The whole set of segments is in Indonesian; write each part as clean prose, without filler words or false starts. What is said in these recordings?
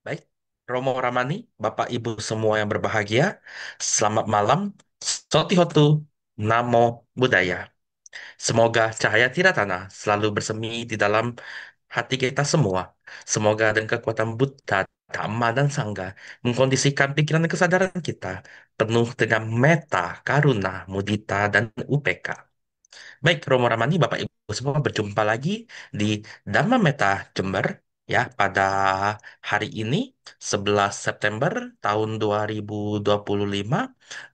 Baik, Romo Ramani, Bapak Ibu semua yang berbahagia, selamat malam, Sotihotu, Namo Buddhaya. Semoga cahaya Tiratana selalu bersemi di dalam hati kita semua. Semoga dengan kekuatan Buddha, Dhamma, dan Sangha mengkondisikan pikiran dan kesadaran kita penuh dengan metta, karuna, mudita, dan UPK. Baik, Romo Ramani, Bapak Ibu semua berjumpa lagi di Dhamma Meta Jember ya pada hari ini 11 September tahun 2025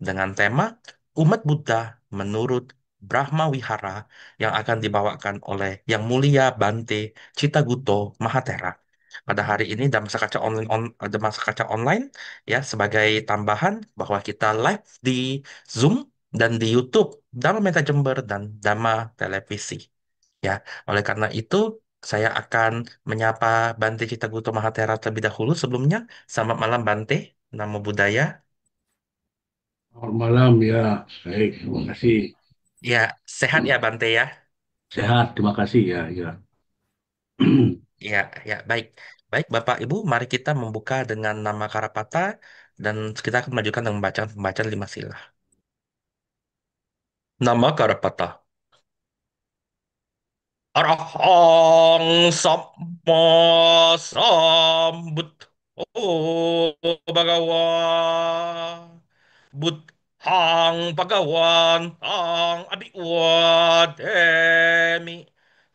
dengan tema Umat Buddha menurut Brahma Wihara yang akan dibawakan oleh Yang Mulia Bante Citaguto Mahatera. Pada hari ini Dalam Masa Kaca Online ya sebagai tambahan bahwa kita live di Zoom dan di YouTube Dhamma Meta Jember dan Dhamma Televisi. Ya, oleh karena itu saya akan menyapa Bante Citaguto Mahatera terlebih dahulu sebelumnya. Selamat malam Bante, Namo Buddhaya. Selamat malam ya, baik, terima kasih. Ya, sehat ya Bante ya. Sehat, terima kasih ya, ya. Ya, ya, baik. Baik Bapak Ibu, mari kita membuka dengan nama Karapata dan kita akan melanjutkan dengan pembacaan lima sila. Nama Karapata. Arahang Samma Sambut. Oh, Bhagawa. Buddhang Bhagawan Tang Abiwademi.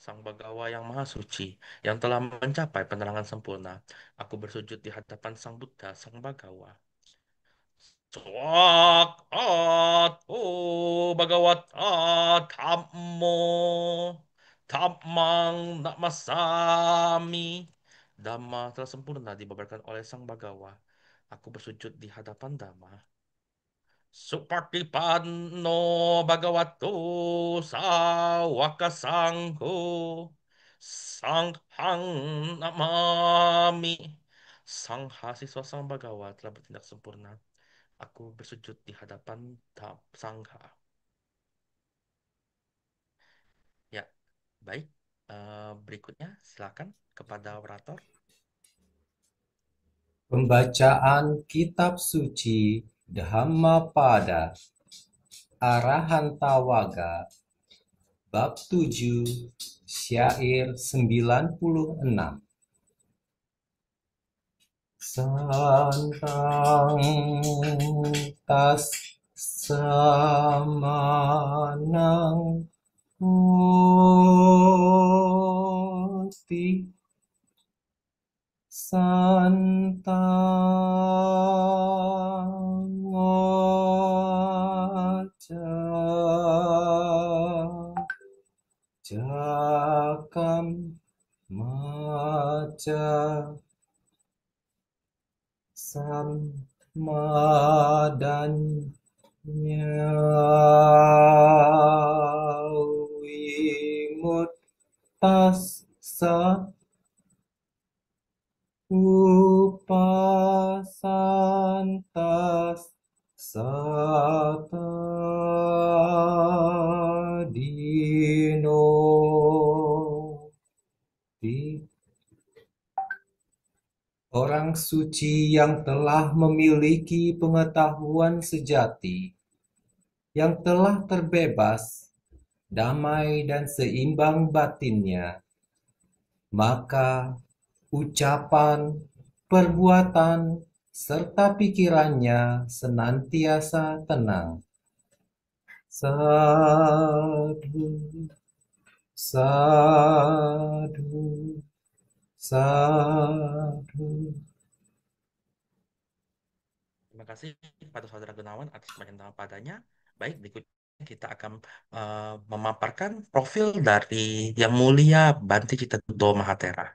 Sang Bagawa yang Maha Suci, yang telah mencapai penerangan sempurna. Aku bersujud di hadapan Sang Buddha, Sang Bagawa. Swakatu Bhagavata Dhammo Dhammang Namasami. Dhamma telah sempurna dibabarkan oleh Sang Bagawa. Aku bersujud di hadapan Dhamma. Supatipanno Bhagavato Sawaka Sangho Sanghang Namami. Sangha siswa Sang Bagawa telah bertindak sempurna. Aku bersujud di hadapan Sangha. Ya, baik. Berikutnya silakan kepada orator. Pembacaan Kitab Suci Dhammapada Arahantawaga Bab 7 Syair 96. Santang tas samanang hoti santang jakam maca samadan nyawimut tassa upasantas satadino di orang suci yang telah memiliki pengetahuan sejati, yang telah terbebas, damai dan seimbang batinnya, maka ucapan, perbuatan, serta pikirannya senantiasa tenang. Sadhu, sadhu, sadhu. Terima kasih kepada Saudara Gunawan atas pernyataan padanya. Baik, berikutnya kita akan memaparkan profil dari Yang Mulia Bante Citagudo Mahatera.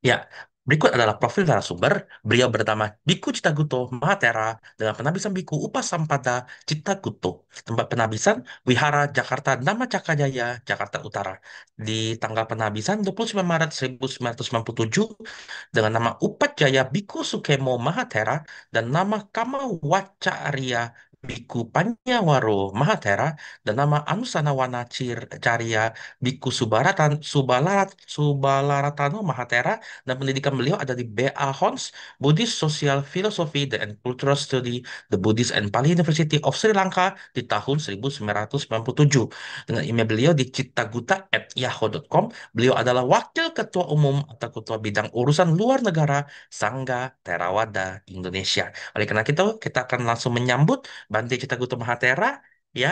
Ya, berikut adalah profil narasumber. Beliau bernama Biku Citaguto Mahatera dengan penabisan Biku Upasampada Citaguto. Tempat penabisan Wihara Jakarta Nama Cakajaya, Jakarta Utara. Di tanggal penabisan 29 Maret 1997 dengan nama Upajaya Biku Sukemo Mahatera dan nama Kamawacarya Biku Panyawaro Mahatera dan nama Anusanawana Carya Biku Subalaratano Mahatera, dan pendidikan beliau ada di B.A. Hons Buddhist Social Philosophy and Cultural Study The Buddhist and Pali University of Sri Lanka di tahun 1997. Dengan email beliau di cittaguta@yahoo.com. Beliau adalah Wakil Ketua Umum atau Ketua Bidang Urusan Luar Negara Sangga Theravada Indonesia. Oleh karena itu, kita akan langsung menyambut Bante Citagutu Mahatera, ya.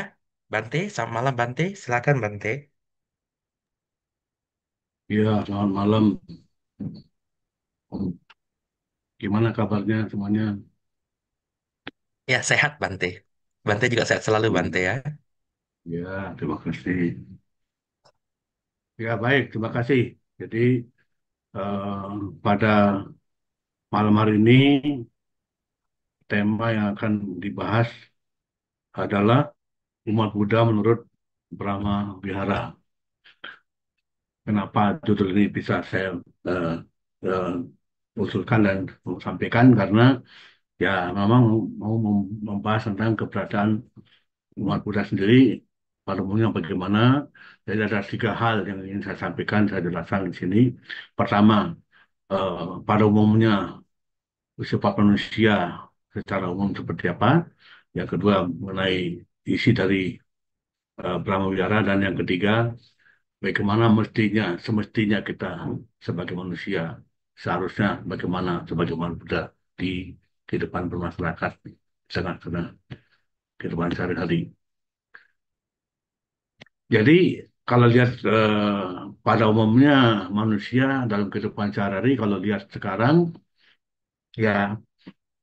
Bante, selamat malam Bante. Silakan Bante. Ya, selamat malam. Gimana kabarnya semuanya? Ya, sehat Bante. Bante juga sehat selalu Bante Hmm, ya. Ya, terima kasih. Ya, baik, terima kasih. Jadi, pada malam hari ini, tema yang akan dibahas adalah umat Buddha menurut Brahma Vihara. Kenapa judul ini bisa saya eh, eh, usulkan dan sampaikan? Karena ya memang mau membahas tentang keberadaan umat Buddha sendiri pada umumnya bagaimana. Jadi ada tiga hal yang ingin saya sampaikan, saya jelaskan di sini. Pertama, eh, pada umumnya sifat manusia secara umum seperti apa. Yang kedua, mengenai isi dari Brahmawihara. Dan yang ketiga, bagaimana semestinya kita sebagai manusia, seharusnya bagaimana sebagaimana Buddha di kehidupan bermasyarakat, tengah-tengah kehidupan sehari-hari. Jadi kalau lihat pada umumnya manusia dalam kehidupan sehari-hari, kalau lihat sekarang ya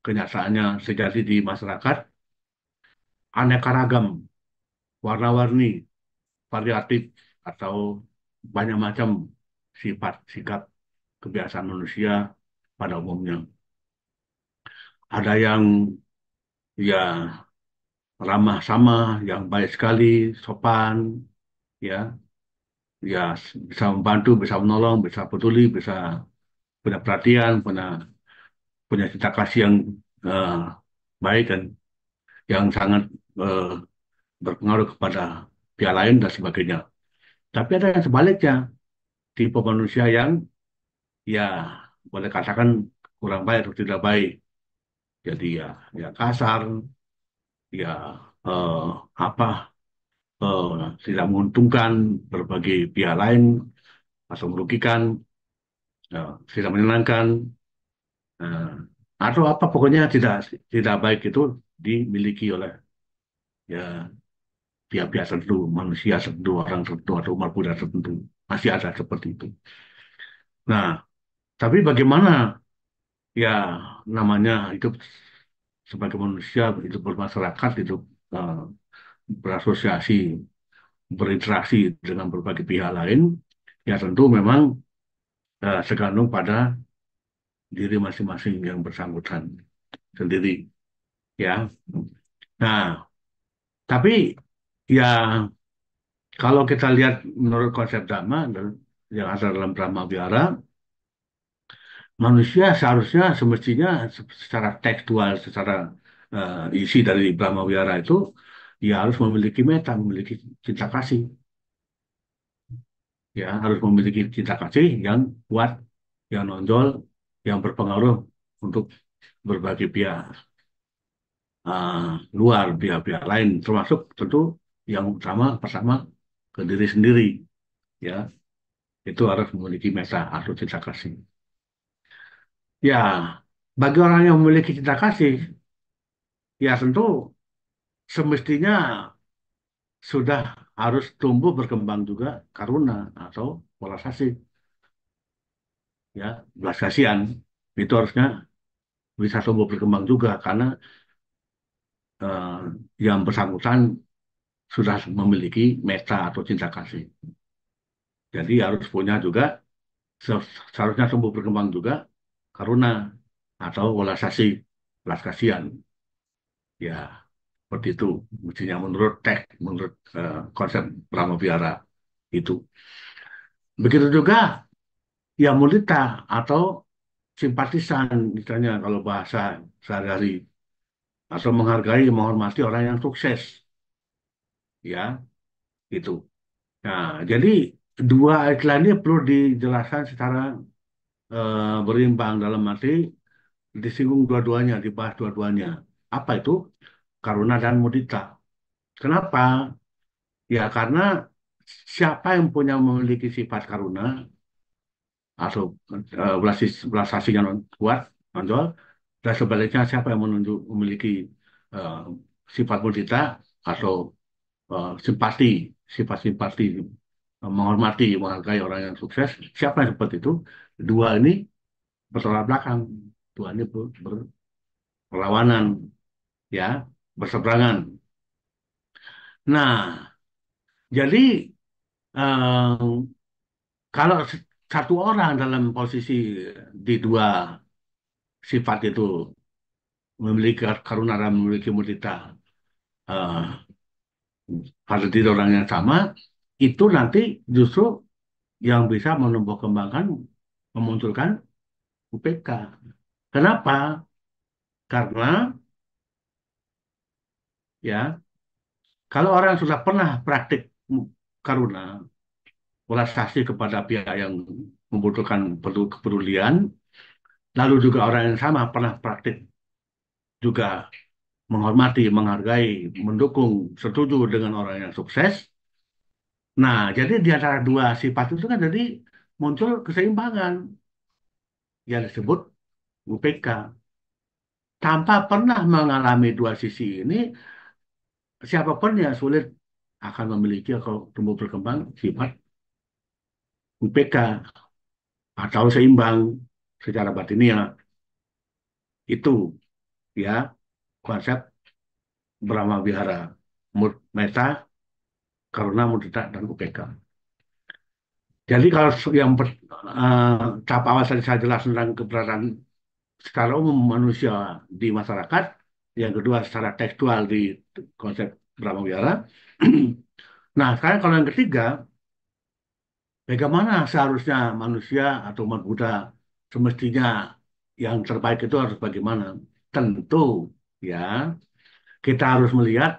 kenyataannya sejati di masyarakat aneka ragam, warna-warni, variatif atau banyak macam sifat, sikap, kebiasaan manusia pada umumnya. Ada yang ya ramah sama, yang baik sekali, sopan, ya, ya bisa membantu, bisa menolong, bisa peduli, bisa punya perhatian, punya punya cita kasih yang eh, baik dan yang sangat eh, berpengaruh kepada pihak lain dan sebagainya. Tapi ada yang sebaliknya, tipe manusia yang ya boleh katakan kurang baik atau tidak baik. Jadi ya ya kasar, ya eh, apa eh, tidak menguntungkan berbagai pihak lain atau merugikan, tidak menyenangkan, eh, atau apa pokoknya tidak tidak baik itu dimiliki oleh ya pihak-pihak tertentu, manusia tertentu, orang tertentu, atau umat Buddha tertentu. Masih ada seperti itu. Nah, tapi bagaimana ya namanya hidup sebagai manusia, hidup bermasyarakat, hidup eh, berasosiasi, berinteraksi dengan berbagai pihak lain, ya tentu memang tergantung pada diri masing-masing yang bersangkutan sendiri. Ya, nah, tapi ya kalau kita lihat menurut konsep Dhamma yang ada dalam Brahma Vihara, manusia seharusnya semestinya secara tekstual, secara isi dari Brahma Vihara itu, ya harus memiliki metta, memiliki cinta kasih, ya harus memiliki cinta kasih yang kuat, yang nonjol, yang berpengaruh untuk berbagai pihak eh, luar, pihak-pihak lain, termasuk tentu yang utama pertama ke diri sendiri, ya itu harus memiliki metta atau cinta kasih. Ya, bagi orang yang memiliki cinta kasih, ya tentu semestinya sudah harus tumbuh berkembang juga karuna atau welas asih, ya belas kasihan itu harusnya bisa tumbuh berkembang juga karena eh, yang bersangkutan sudah memiliki metta atau cinta kasih. Jadi harus punya juga seharusnya tumbuh berkembang juga karuna atau welas asih, belas kasihan. Ya, seperti itu mestinya menurut konsep Brahma Vihara itu. Begitu juga ya mudita atau simpatisan misalnya kalau bahasa sehari-hari. atau menghargai, menghormati orang yang sukses, ya, itu. Nah, jadi dua istilah ini perlu dijelaskan secara berimbang dalam arti disinggung dua-duanya, dibahas dua-duanya. Apa itu? Karuna dan mudita. Kenapa? Ya karena siapa yang punya memiliki sifat karuna atau belas asihnya kuat, menonjol, dan sebaliknya siapa yang memiliki eh, sifat mudita atau simpati, sifat simpati, menghormati, menghargai orang yang sukses, siapa yang seperti itu? Dua ini bertolak belakang, dua ini berlawanan, ya, berseberangan. Nah, jadi eh, kalau satu orang dalam posisi di dua sifat itu memiliki karuna dan memiliki mudita eh, pada diri orang yang sama, itu nanti justru yang bisa menumbuh kembangkan, memunculkan UPK. Kenapa? Karena ya kalau orang sudah pernah praktik karuna, belas kasih kepada pihak yang membutuhkan kepedulian, lalu juga orang yang sama pernah praktik juga menghormati, menghargai, mendukung, setuju dengan orang yang sukses. Nah, jadi di antara dua sifat itu kan jadi muncul keseimbangan yang disebut UPK. Tanpa pernah mengalami dua sisi ini, siapapun yang sulit akan memiliki atau tumbuh berkembang sifat UPK atau seimbang secara batiniah. Itu ya konsep Brahma Vihara, Meta, Karuna, Mudita, dan UPK. Jadi kalau yang tahap awal tadi saya jelas tentang keberadaan secara umum manusia di masyarakat, yang kedua secara tekstual di konsep Brahma Vihara. Nah, sekarang kalau yang ketiga, bagaimana seharusnya manusia atau umat Buddha semestinya yang terbaik itu harus bagaimana? Tentu ya, kita harus melihat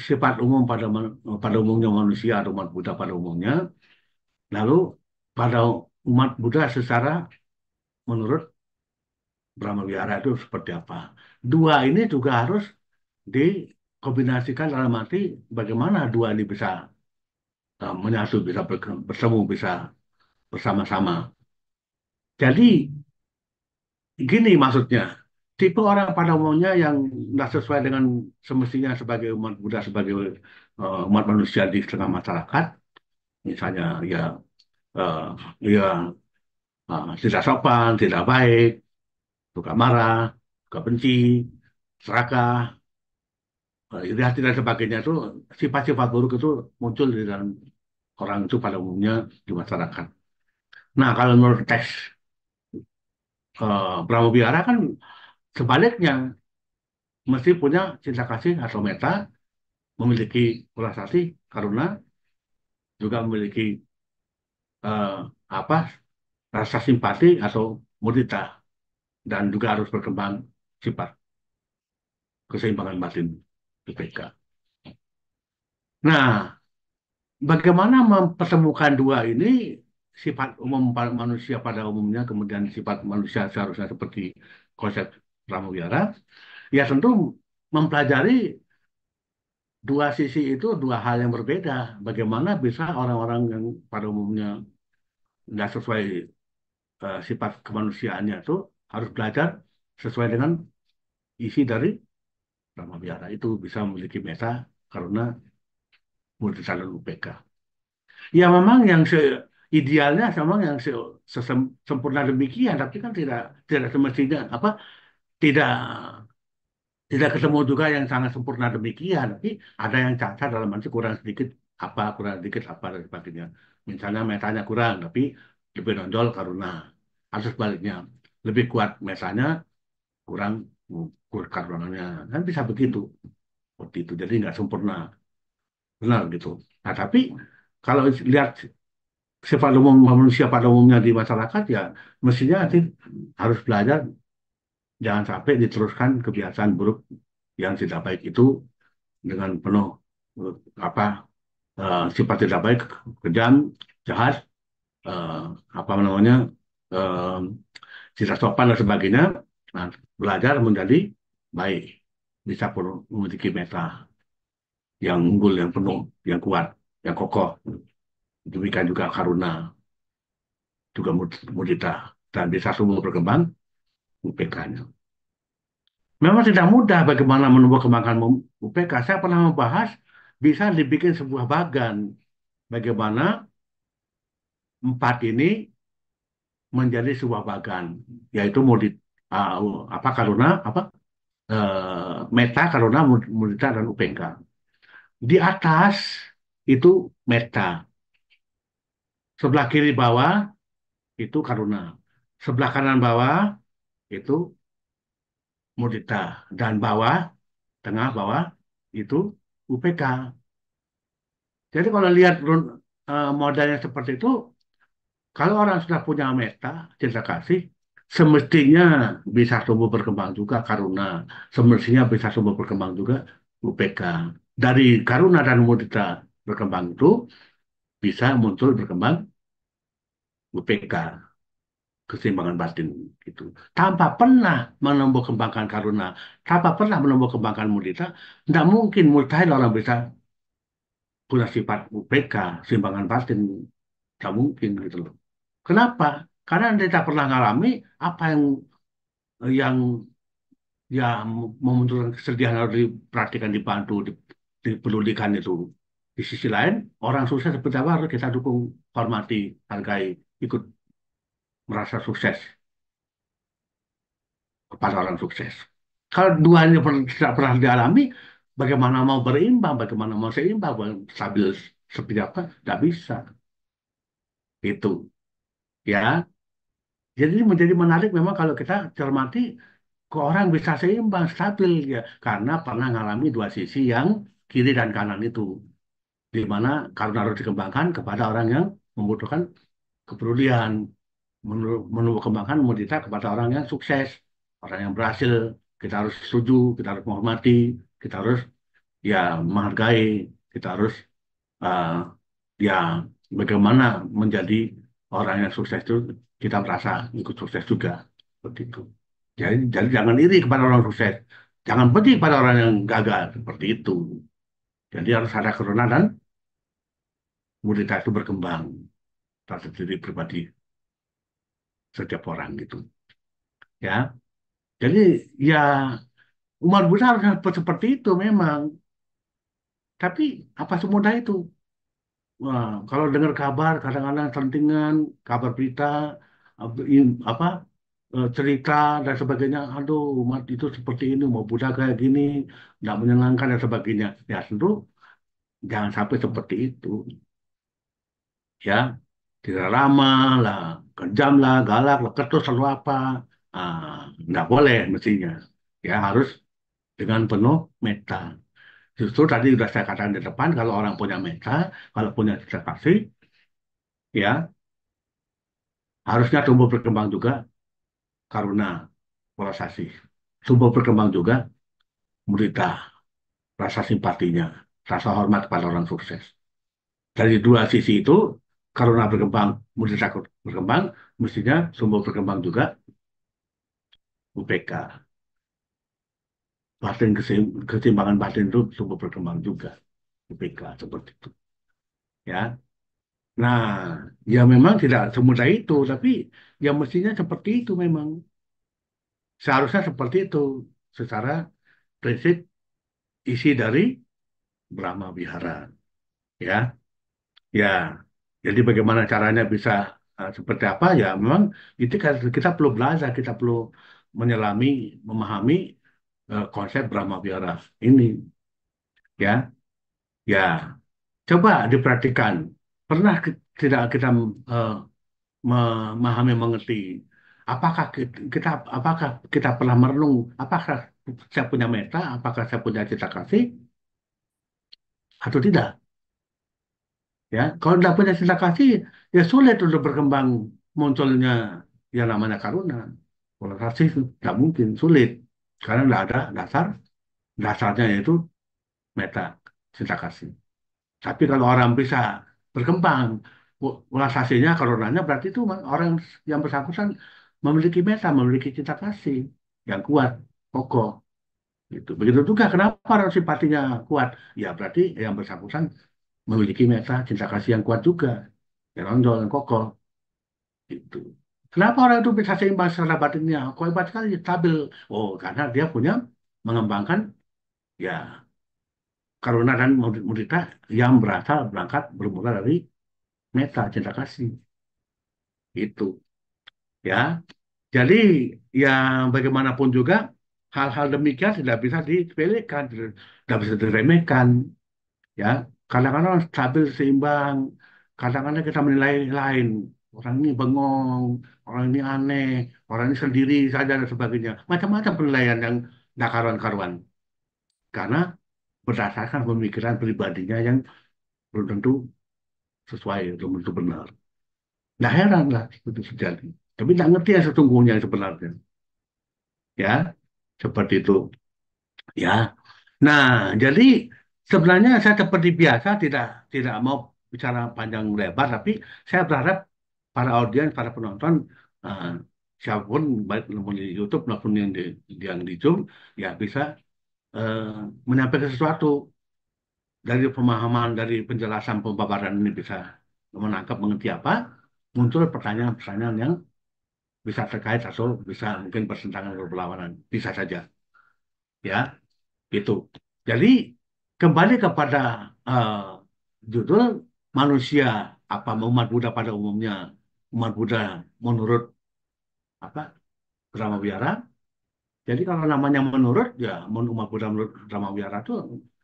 sifat umum pada umumnya manusia atau umat Buddha pada umumnya, lalu pada umat Buddha secara menurut Brahmawihara itu seperti apa. Dua ini juga harus dikombinasikan dalam arti bagaimana dua ini bisa menyatu, bisa bertemu, bisa bersama-sama. Jadi gini maksudnya, tipe orang pada umumnya yang tidak sesuai dengan semestinya sebagai umat Buddha, sebagai umat manusia di tengah masyarakat, misalnya ya eh, ya tidak sopan, tidak baik, suka marah, suka benci, serakah, iri hati dan sebagainya itu sifat-sifat buruk itu muncul di dalam orang itu pada umumnya di masyarakat. Nah, kalau menurut teks Brahma Vihara kan sebaliknya mesti punya cinta kasih atau meta, memiliki ulas asih, karuna, juga memiliki eh, apa rasa simpati atau mudita dan juga harus berkembang sifat keseimbangan batin IPK. Nah, bagaimana mempertemukan dua ini sifat umum manusia pada umumnya, kemudian sifat manusia seharusnya seperti konsep Pramugara, ya tentu mempelajari dua sisi itu dua hal yang berbeda. Bagaimana bisa orang-orang yang pada umumnya nggak sesuai sifat kemanusiaannya itu harus belajar sesuai dengan isi dari Pramugara itu bisa memiliki meta karena multisalur UPK. Ya memang yang idealnya memang yang sempurna demikian, tapi kan tidak tidak semestinya apa tidak tidak ketemu juga yang sangat sempurna demikian. Tapi ada yang cacat dalam arti kurang sedikit apa dan sebagainya. Misalnya metanya kurang, tapi lebih nonjol karuna. Atau sebaliknya, lebih kuat metanya kurang kurang karunanya. Kan bisa begitu, seperti itu. Jadi nggak sempurna, benar gitu. Nah tapi kalau lihat sifat umum manusia pada umumnya di masyarakat ya mestinya nanti harus belajar jangan sampai diteruskan kebiasaan buruk yang tidak baik itu dengan penuh eh, apa sifat tidak baik, kejam, jahat, eh, apa namanya, eh, tidak sopan dan sebagainya. Nah, belajar menjadi baik, bisa memiliki meta yang unggul, yang penuh, yang kuat, yang kokoh. Demikian juga karuna, juga mudita, dan bisa tumbuh berkembang UPK-nya. Memang tidak mudah bagaimana menumbuh kembangkan UPK. Saya pernah membahas bisa dibikin sebuah bagan bagaimana empat ini menjadi sebuah bagan, yaitu apa karuna, apa meta, karuna, mudita, dan UPK. Di atas itu meta, sebelah kiri bawah itu karuna, sebelah kanan bawah itu mudita, dan bawah, tengah bawah itu UPK. Jadi kalau lihat modelnya seperti itu, kalau orang sudah punya meta, cinta kasih, semestinya bisa tumbuh berkembang juga karuna, semestinya bisa tumbuh berkembang juga UPK. Dari karuna dan mudita berkembang itu bisa muncul berkembang UPK, keseimbangan batin gitu. Tanpa pernah menumbuh kembangkan karuna, tanpa pernah menumbuh kembangkan mudita, tidak mungkin mustahil orang bisa punya sifat UPK, keseimbangan batin, tidak mungkin gitu loh. Kenapa? Karena dia tidak pernah ngalami apa yang ya memunculkan kesedihan harus diperhatikan, dibantu, dipedulikan itu. Di sisi lain, orang sukses seperti apa harus kita dukung, hormati, hargai, ikut merasa sukses kepada orang sukses. Kalau dua ini tidak pernah dialami, bagaimana mau berimbang, bagaimana mau seimbang, stabil seperti apa, tidak bisa. Itu, ya. Jadi menjadi menarik memang kalau kita cermati ke orang bisa seimbang, stabil ya, karena pernah mengalami dua sisi yang kiri dan kanan itu, di mana karena harus dikembangkan kepada orang yang membutuhkan kepedulian, menumbuh kembangkan mudita kepada orang yang sukses, orang yang berhasil. Kita harus setuju, kita harus menghormati, kita harus ya menghargai, kita harus uh, ya bagaimana menjadi orang yang sukses itu kita merasa ikut sukses juga, seperti itu. Jadi jangan iri kepada orang sukses, jangan benci pada orang yang gagal, seperti itu. Jadi harus ada kerukunan dan mudita itu berkembang pada diri pribadi setiap orang gitu, ya. Jadi ya umat Buddha harus seperti itu memang. Tapi apa semudah itu? Wah, kalau dengar kabar kadang-kadang sentingan, kabar berita, apa cerita dan sebagainya, aduh umat itu seperti ini, mau Buddha kayak gini, nggak menyenangkan dan sebagainya. Ya tentu jangan sampai seperti itu, ya. Tidak ramah lah, kejam lah, galak lah, ketus selalu apa, ah, nggak boleh mestinya. Ya harus dengan penuh meta. Justru tadi sudah saya katakan di depan, kalau orang punya meta, kalau punya cinta kasih, ya harusnya tumbuh berkembang juga karuna, welas asih. Tumbuh berkembang juga mudita, rasa simpatinya, rasa hormat pada orang sukses. Dari dua sisi itu, karuna berkembang, mudita berkembang, mestinya tumbuh berkembang juga UPK. Keseimbangan batin itu tumbuh berkembang juga UPK, seperti itu. Ya, nah, ya memang tidak semudah itu, tapi ya mestinya seperti itu memang. Seharusnya seperti itu secara prinsip isi dari Brahma Wihara. Ya, ya. Jadi bagaimana caranya bisa seperti apa ya? Memang itu kita perlu belajar, kita perlu menyelami, memahami konsep Brahma Wihara ini. Ya, ya. Coba diperhatikan. Pernah tidak kita eh, memahami, mengerti? Apakah kita pernah merenung? Apakah saya punya meta? Apakah saya punya cita kasih atau tidak? Ya, kalau tidak punya cinta kasih, ya sulit untuk berkembang munculnya yang namanya karuna, polarisasi itu nggak mungkin, sulit. Karena nggak ada dasarnya yaitu meta, cinta kasih. Tapi kalau orang bisa berkembang, polarisasinya, karenanya berarti itu orang yang bersangkutan memiliki meta, memiliki cinta kasih yang kuat, kokoh. Gitu. Begitu juga kenapa orang simpatinya kuat? Ya berarti yang bersangkutan memiliki meta, cinta kasih yang kuat juga, yang nonjol, yang kokoh. Gitu. Kenapa orang itu bisa seimbang secara batinnya? Kok hebat sekali, stabil. Oh, karena dia punya mengembangkan ya karuna dan mudita yang berasal berangkat bermula dari meta, cinta kasih. Itu ya. Jadi yang bagaimanapun juga hal-hal demikian tidak bisa disepelekan, tidak bisa diremehkan. Ya, kadang-kadang stabil seimbang, kadang-kadang kita menilai lain, orang ini bengong, orang ini aneh, orang ini sendiri saja dan sebagainya, macam-macam penilaian yang tidak karuan-karuan karena berdasarkan pemikiran pribadinya yang belum tentu sesuai, belum tentu benar. Nah heran lah itu terjadi, tapi tidak ngerti yang sesungguhnya yang sebenarnya, ya seperti itu, ya. Nah, jadi sebenarnya saya seperti biasa tidak tidak mau bicara panjang lebar, tapi saya berharap para audiens, para penonton, eh, siapapun baik maupun di YouTube maupun yang di Zoom, ya bisa eh, menyampaikan sesuatu dari pemahaman, dari penjelasan pemaparan ini bisa menangkap mengerti apa, muncul pertanyaan-pertanyaan yang bisa terkait atau bisa mungkin bertentangan atau berlawanan, bisa saja, ya. Gitu. Jadi kembali kepada eh, judul manusia apa umat Buddha pada umumnya, umat Buddha menurut apa Brahma Wihara. Jadi kalau namanya menurut ya umat Buddha menurut Brahma Wihara itu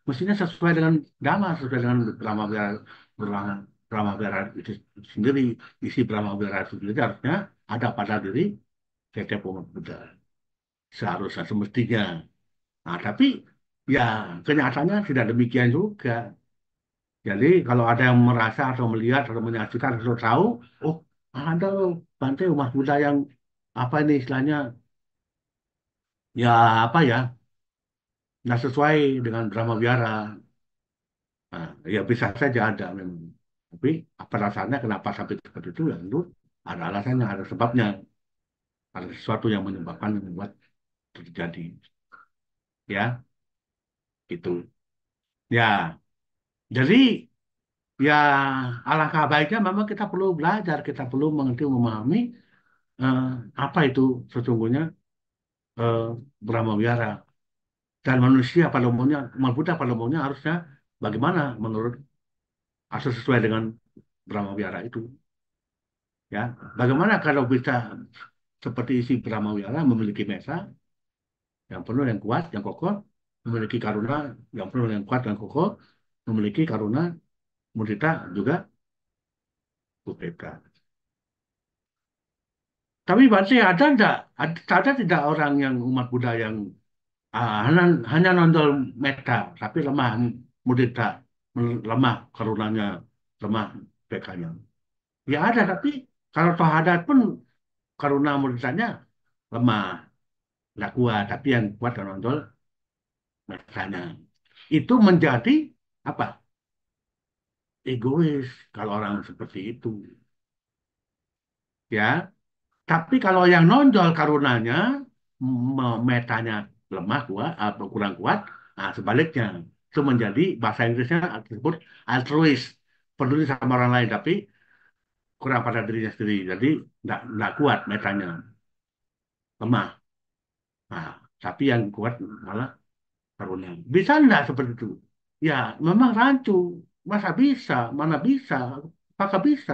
mestinya sesuai dengan Dhamma, sesuai dengan Brahma Wihara, Brahma, Brahma Wihara itu sendiri, isi Brahma Wihara itu sendiri harusnya ada pada diri setiap umat Buddha. Seharusnya semestinya. Nah, tapi ya kenyataannya tidak demikian juga. Jadi kalau ada yang merasa atau melihat atau menyaksikan atau tahu, oh ada loh Bante umat Buddha yang apa ini istilahnya ya apa ya nggak sesuai dengan Brahma Wihara. Nah, ya bisa saja ada memang. Tapi apa alasannya kenapa sampai seperti itu ya itu ada alasannya, ada sebabnya, ada sesuatu yang menyebabkan membuat terjadi. Ya, gitu. Ya, jadi ya alangkah baiknya memang kita perlu belajar, kita perlu mengerti, memahami eh, apa itu sesungguhnya eh, Brahma Wihara dan manusia pada umumnya, umat Buddha pada umumnya harusnya bagaimana menurut asal sesuai dengan Brahma Wihara itu, ya. Bagaimana kalau bisa seperti isi Brahma Wihara memiliki mesa yang penuh, yang kuat, yang kokoh, memiliki karuna yang penuh, yang kuat, yang kokoh, memiliki karuna mudita juga UPK. Tapi berarti ada enggak, ada tidak orang yang umat Buddha yang hanya, hanya nonjol meta, tapi lemah mudita, lemah karunanya, lemah PK-nya. Ya ada, tapi kalau toh ada pun karuna muditanya lemah, nggak kuat. Tapi yang kuat dan nonjol metanya. Itu menjadi apa? Egois kalau orang seperti itu. Ya, tapi kalau yang nonjol karunanya, metanya lemah kuat atau kurang kuat, nah sebaliknya itu menjadi bahasa Inggrisnya disebut altruis, peduli sama orang lain tapi kurang pada dirinya sendiri. Jadi nggak kuat metanya, lemah. Nah, tapi yang kuat malah karunia. Bisa nggak seperti itu? Ya, memang rancu. Masa bisa? Mana bisa? Apakah bisa?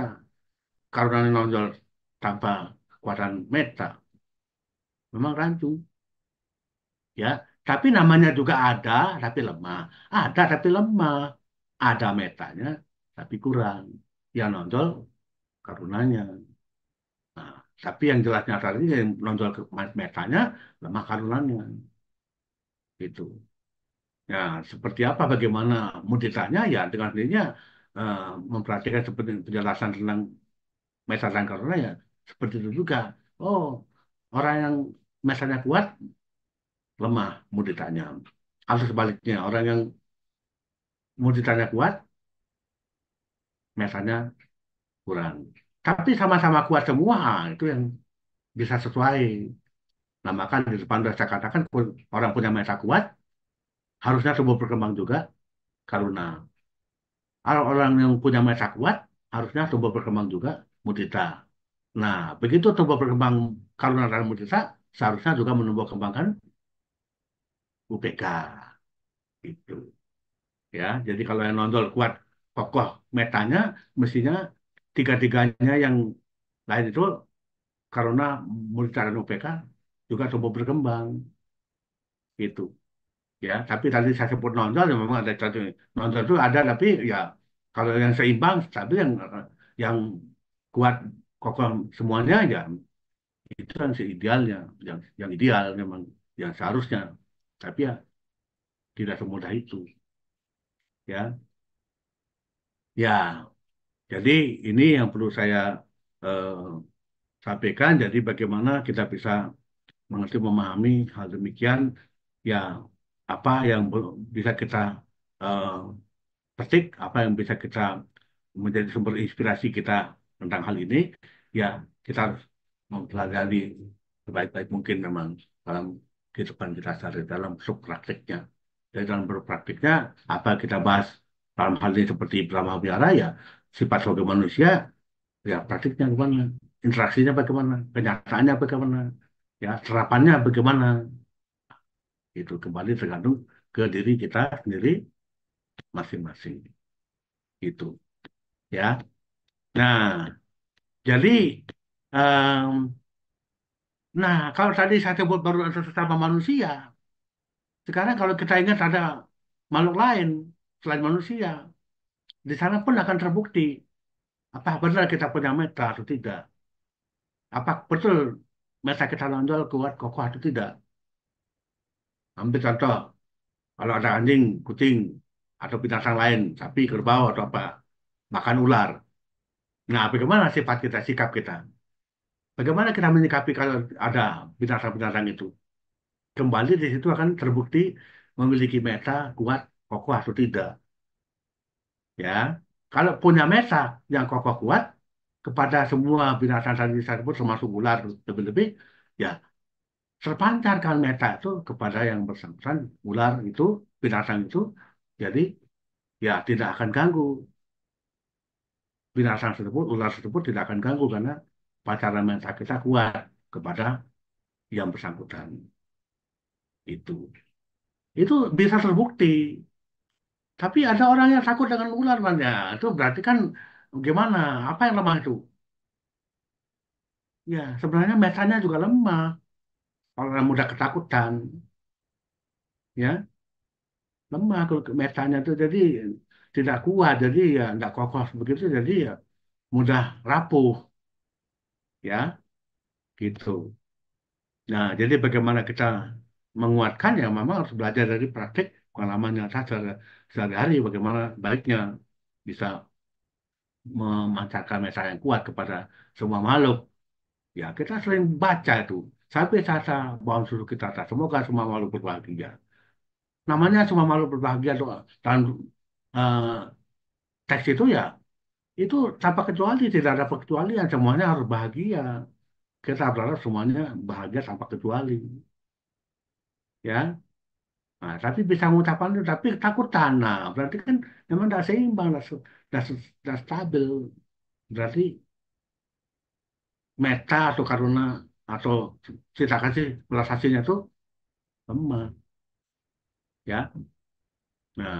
Karena nonjol tanpa kekuatan meta. Memang rancu. Ya, tapi namanya juga ada tapi lemah, ada tapi lemah, ada metanya tapi kurang, yang nonjol karunanya. Nah, tapi yang jelasnya tadi yang nonjol ke metanya lemah karunanya itu. Ya, seperti apa bagaimana muditanya ya dengan sendirinya eh, memperhatikan seperti penjelasan tentang meta dan karuna ya seperti itu juga. Oh, Orang yang mentalnya kuat, lemah mudikanya. Atau sebaliknya, orang yang mudikanya kuat, mentalnya kurang. Tapi sama-sama kuat semua, itu yang bisa sesuai. Nah, maka di depan sudah saya katakan, orang punya mental kuat, harusnya tumbuh berkembang juga karuna. Kalau orang yang punya mental kuat, harusnya tumbuh berkembang juga mudita. Nah, begitu tumbuh berkembang karuna dan mudita, seharusnya juga menumbuh kembangkan UPK. Gitu. Ya, jadi kalau yang nonjol kuat, kokoh metanya, mestinya tiga-tiganya yang lain itu karena mudita dan UPK juga tumbuh berkembang. Gitu. Ya, tapi tadi saya sebut nonjol ya memang ada satu nonjol itu ada tapi ya kalau yang seimbang tapi yang kuat kokoh semuanya ya itu kan seidealnya yang ideal memang yang seharusnya tapi ya tidak semudah itu ya ya jadi ini yang perlu saya eh, sampaikan jadi bagaimana kita bisa mengerti memahami hal demikian ya apa yang bisa kita eh, petik apa yang bisa kita menjadi sumber inspirasi kita tentang hal ini, ya kita harus mempelajari sebaik-baik mungkin memang dalam kehidupan kita sehari dalam bentuk praktiknya. Jadi dalam bentuk praktiknya, apa yang kita bahas dalam hal ini seperti Brahma Wihara ya, sifat sebagai manusia, ya praktiknya bagaimana, interaksinya bagaimana, kenyataannya bagaimana, ya terapannya bagaimana, itu kembali tergantung ke diri kita sendiri masing-masing. Itu ya. Nah, jadi, nah kalau tadi saya sebut baru ada sesama manusia, sekarang kalau kita ingat ada makhluk lain selain manusia, di sana pun akan terbukti apa benar kita punya meta atau tidak. Apa betul meta kita nonjol kuat kokoh atau tidak. Ambil contoh, kalau ada anjing, kucing, atau binatang lain, sapi, kerbau, atau apa, makan ular. Nah, bagaimana sifat kita, sikap kita? Bagaimana kita menyikapi kalau ada binatang-binatang itu? Kembali di situ akan terbukti memiliki meta kuat, kokoh atau tidak. Ya, kalau punya meta yang kokoh kuat kepada semua binatang tadi tersebut termasuk ular lebih-lebih, ya terpancarkan meta itu kepada yang bersangkutan ular itu binatang itu, jadi ya tidak akan ganggu binatang tersebut, ular tersebut tidak akan ganggu karena pancaran meta kita kuat kepada yang bersangkutan itu. Itu bisa terbukti. Tapi ada orang yang takut dengan ular, Bang. Ya, itu berarti kan gimana? Apa yang lemah itu? Ya, sebenarnya metanya juga lemah. Kalau orang mudah ketakutan, ya, lemah kalau metanya itu jadi tidak kuat, jadi ya tidak kokoh begitu, jadi ya mudah rapuh, ya, gitu. Nah, jadi bagaimana kita menguatkan ya memang harus belajar dari praktik pengalaman nyata sehari-hari bagaimana baiknya bisa memancarkan meta yang kuat kepada semua makhluk. Ya, kita sering baca itu. Sampai sasa bawang suruh kita tak. Semoga semua makhluk berbahagia. Namanya semua makhluk berbahagia doa. Dan eh, teks itu ya, itu tanpa kecuali, tidak ada perkecualian. Semuanya harus bahagia. Kita berharap semuanya bahagia tanpa kecuali. Ya, nah, tapi bisa mengucapkan itu, tapi ketakutan. Nah, berarti kan memang tidak seimbang, tidak stabil. Berarti meta atau karuna atau cita kasih belas asihnya itu lemah. Ya, nah,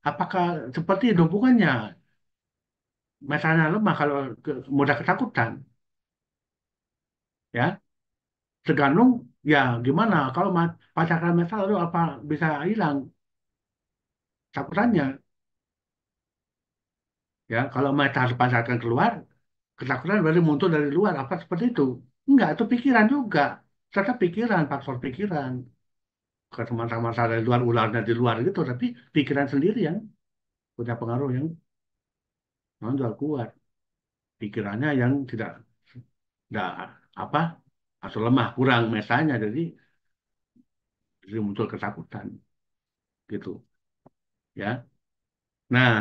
apakah seperti itu hubungannya? Misalnya lemah kalau mudah ketakutan, ya, tergantung ya gimana. Kalau pacaran mental itu apa bisa hilang takutannya? Ya, kalau meta dipancarkan keluar, ketakutan berarti muncul dari luar. Apa seperti itu? Enggak, itu pikiran juga. Tetap pikiran, faktor pikiran. Ke teman-teman dari luar, ularnya di luar gitu, tapi pikiran sendiri yang punya pengaruh yang menonjol kuat. Pikirannya yang tidak apa atau lemah kurang mesanya jadi muncul ketakutan gitu ya. Nah,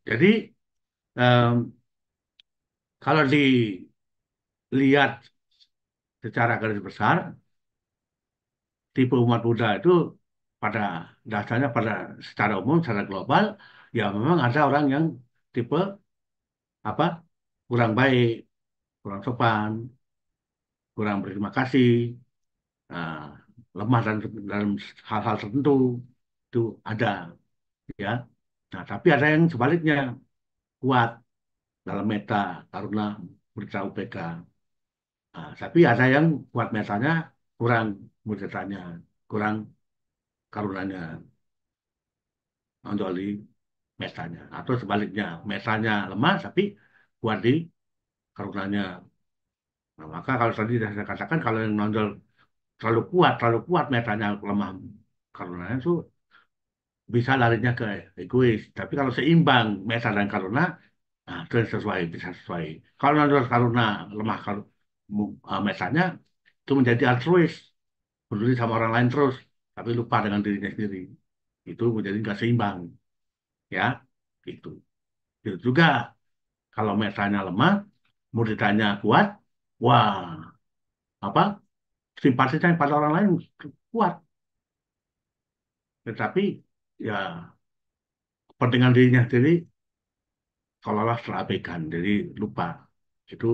jadi em, kalau dilihat secara garis besar, tipe umat Buddha itu pada dasarnya pada secara umum, secara global, ya memang ada orang yang tipe apa kurang baik, kurang sopan, kurang berterima kasih, nah, lemah dalam hal-hal tertentu itu ada ya. Nah, tapi ada yang sebaliknya kuat dalam meta, karuna, mudita, UPK. Nah, tapi ada yang kuat metanya kurang muditanya, kurang karunanya, nonjol di metanya. Atau sebaliknya, metanya lemah tapi kuat di karunanya. Nah, maka kalau tadi saya katakan kalau yang nonjol terlalu kuat metanya lemah karunanya itu bisa larinya ke egois. Tapi kalau seimbang meta dan karuna, nah, itu yang sesuai, bisa sesuai. Kalau nonjol karuna lemah metanya, itu menjadi altruis, peduli sama orang lain terus, tapi lupa dengan dirinya sendiri. Itu menjadi nggak seimbang, ya. Itu. Itu juga kalau metanya lemah, muditanya kuat, wah, apa simpatinya pada orang lain kuat. Tetapi ya kepentingan dirinya sendiri seolah-olah terabaikan, jadi lupa. Itu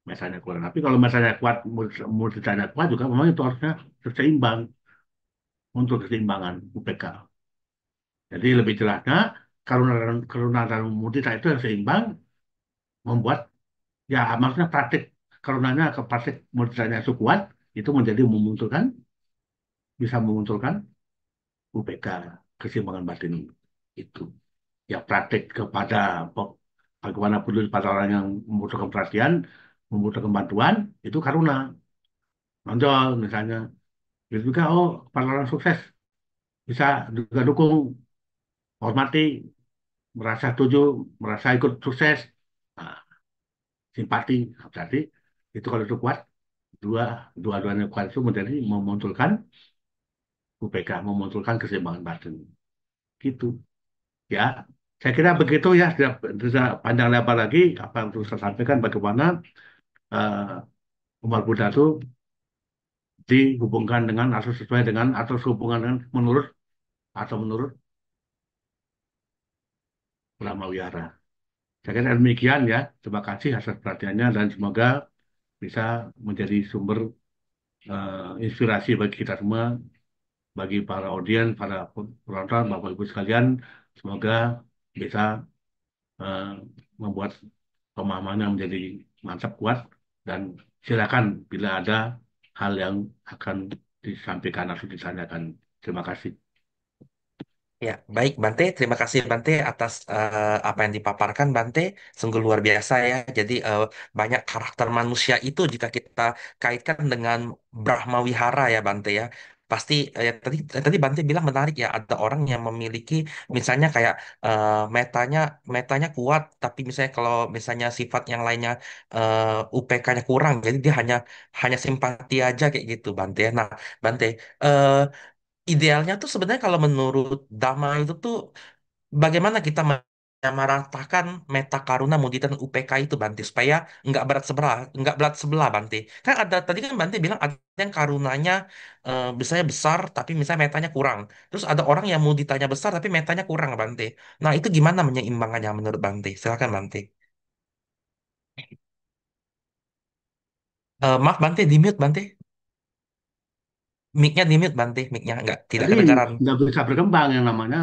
metanya kurang. Tapi kalau metanya kuat, muditanya kuat juga memang itu harusnya seimbang untuk keseimbangan UPK. Jadi lebih jelasnya karuna dan mudita itu yang seimbang membuat ya maksudnya praktik karunanya ke praktik muditanya itu kuat itu menjadi memunculkan bisa memunculkan UPK keseimbangan batin itu. Ya praktik kepada bagaimana peduli pada orang yang membutuhkan perhatian, membutuhkan bantuan itu karuna. Nonjol misalnya. Itu juga oh para orang sukses bisa juga dukung, hormati, merasa setuju, merasa ikut sukses. Nah, simpati berarti itu kalau itu kuat dua dua-duanya kuat itu menjadi memunculkan UPK, memunculkan keseimbangan batin gitu ya. Saya kira begitu ya, tidak panjang lebar lagi apa yang harus saya sampaikan bagaimana umat Buddha itu dihubungkan dengan atau sesuai dengan atau sehubungan dengan menurut ulama wihara. Saya kira demikian ya. Terima kasih atas perhatiannya dan semoga bisa menjadi sumber inspirasi bagi kita semua, bagi para audiens, para penonton, Bapak Ibu sekalian. Semoga bisa eh, membuat pemahamannya menjadi mantap kuat dan silakan bila ada hal yang akan disampaikan atau ditanyakan. Terima kasih. Ya, baik Bante. Terima kasih Bante atas apa yang dipaparkan Bante. Sungguh luar biasa ya. Jadi banyak karakter manusia itu jika kita kaitkan dengan Brahma Wihara ya Bante ya. Pasti ya, tadi Bante bilang menarik ya. Ada orang yang memiliki misalnya kayak metanya metanya kuat, tapi misalnya kalau misalnya sifat yang lainnya UPK-nya kurang, jadi dia hanya hanya simpati aja kayak gitu Bante. Nah, Bante. eh, Idealnya tuh sebenarnya kalau menurut Dhamma itu tuh bagaimana kita menyamaratakan meta karuna mudita dan UPK itu Bante supaya nggak berat sebelah Bante. Kan ada tadi kan Bante bilang ada yang karunanya misalnya besar tapi misalnya metanya kurang. Terus ada orang yang muditanya besar tapi metanya kurang Bante. Nah, itu gimana menyeimbangkannya menurut Bante? Silakan Bante. Maaf Bante, di mute Bante. Mic-nya di mute Bante, mic-nya nggak tidak Jadi kedengaran. nggak bisa berkembang yang namanya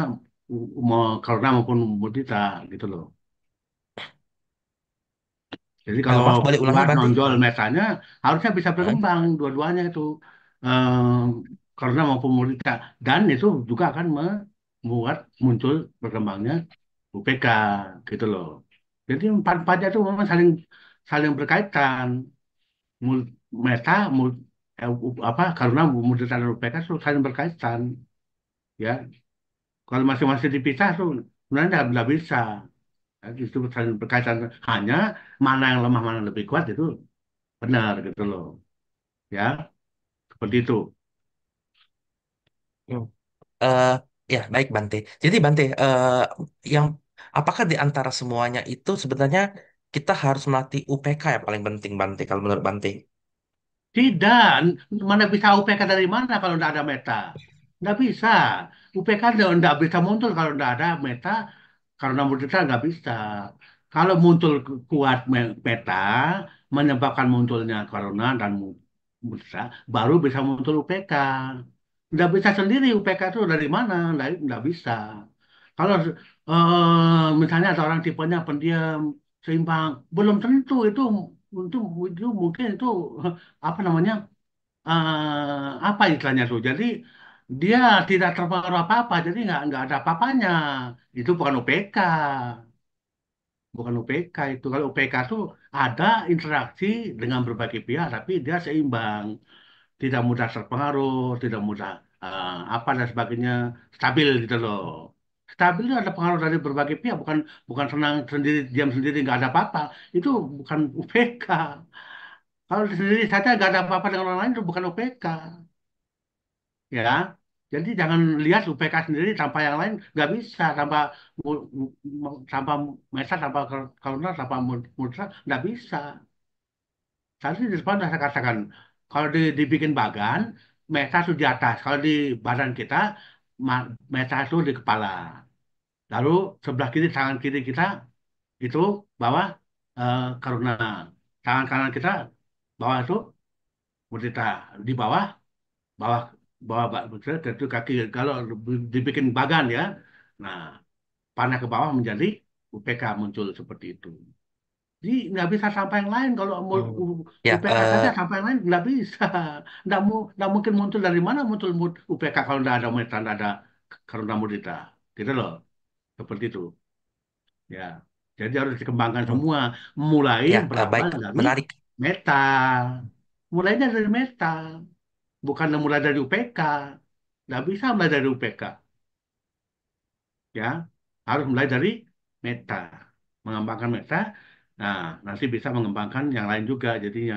mau karena maupun mudita gitu loh. Jadi kalau Maaf, boleh ulangi kuat Bante? nonjol metanya harusnya bisa Hmm? berkembang dua-duanya itu karena maupun mudita dan itu juga akan membuat muncul berkembangnya UPK gitu loh. Jadi empat-empatnya itu memang saling saling berkaitan. Mul- Meta, apa karena mudita dan UPK itu saling berkaitan ya. Kalau masing-masing dipisah tuh sebenarnya nggak bisa. Ya, itu saling berkaitan. Hanya mana yang lemah, mana yang lebih kuat itu benar gitu loh. Ya, seperti itu. Hmm. Eh, ya, baik Bante. Jadi Bante, yang apakah di antara semuanya itu sebenarnya kita harus melatih UPK yang paling penting Bante kalau menurut Bante? Tidak, mana bisa UPK dari mana kalau tidak ada meta? Nggak bisa. UPK nggak bisa muncul kalau tidak ada meta, karena meta nggak bisa. Kalau muncul kuat meta, menyebabkan munculnya corona dan meta, baru bisa muncul UPK. Nggak bisa sendiri UPK itu dari mana? Nggak bisa. Kalau misalnya ada orang tipenya pendiam, seimbang, belum tentu itu mungkin itu apa namanya apa istilahnya tuh. Jadi dia tidak terpengaruh apa-apa, jadi nggak ada apa-apanya. Itu bukan UPK, bukan UPK itu. Kalau UPK tuh ada interaksi dengan berbagai pihak, tapi dia seimbang, tidak mudah terpengaruh, tidak mudah apa dan sebagainya, stabil gitu loh. Stabil itu ada pengaruh dari berbagai pihak, bukan bukan senang sendiri, diam sendiri nggak ada apa-apa. Itu bukan UPK. Kalau sendiri saja nggak ada apa-apa dengan orang lain itu bukan UPK. Ya, jadi jangan lihat UPK sendiri tanpa yang lain nggak bisa, tanpa tanpa Mesa, tanpa Karuna, tanpa Mudra nggak bisa. Tadi di depan sudah saya katakan, kalau dibikin bagan, Mesa itu di atas. Kalau di badan kita, Mesa itu di kepala. Lalu sebelah kiri, tangan kiri kita itu bawah Karuna. Tangan kanan kita bawah itu Mudita. Di bawah bawah bawah maksudnya itu kaki kalau dibikin bagan ya, nah panah ke bawah menjadi UPK muncul seperti itu. Jadi nggak bisa sampai yang lain kalau mau Hmm. Ya, UPK saja sampai yang lain nggak bisa. Nggak mungkin muncul dari mana muncul UPK kalau nggak ada meta, nggak ada karuna mudita, gitu loh, seperti itu. Ya, jadi harus dikembangkan hmm. semua, mulai Ya, berawal baik, dari menarik. meta, mulainya dari meta, bukan mulai dari UPK. Nggak bisa mulai dari UPK, ya. Harus mulai dari meta, mengembangkan meta. Nah, nanti bisa mengembangkan yang lain juga. Jadinya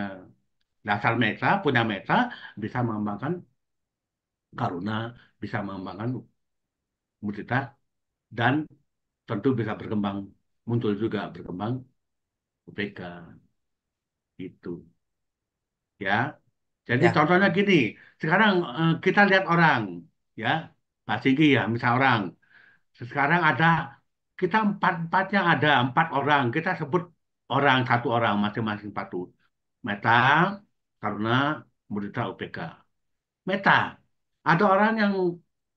dasar meta, punya meta, bisa mengembangkan karuna, bisa mengembangkan mudita, dan tentu bisa berkembang, muncul juga berkembang UPK itu, ya. Jadi Ya, contohnya gini, sekarang kita lihat orang, ya, Pak Singgi ya, misal orang. Sekarang ada kita empat-empatnya ada 4 orang. Kita sebut orang satu orang masing-masing satu. Meta, karena Mudita UPK. Meta. Ada orang yang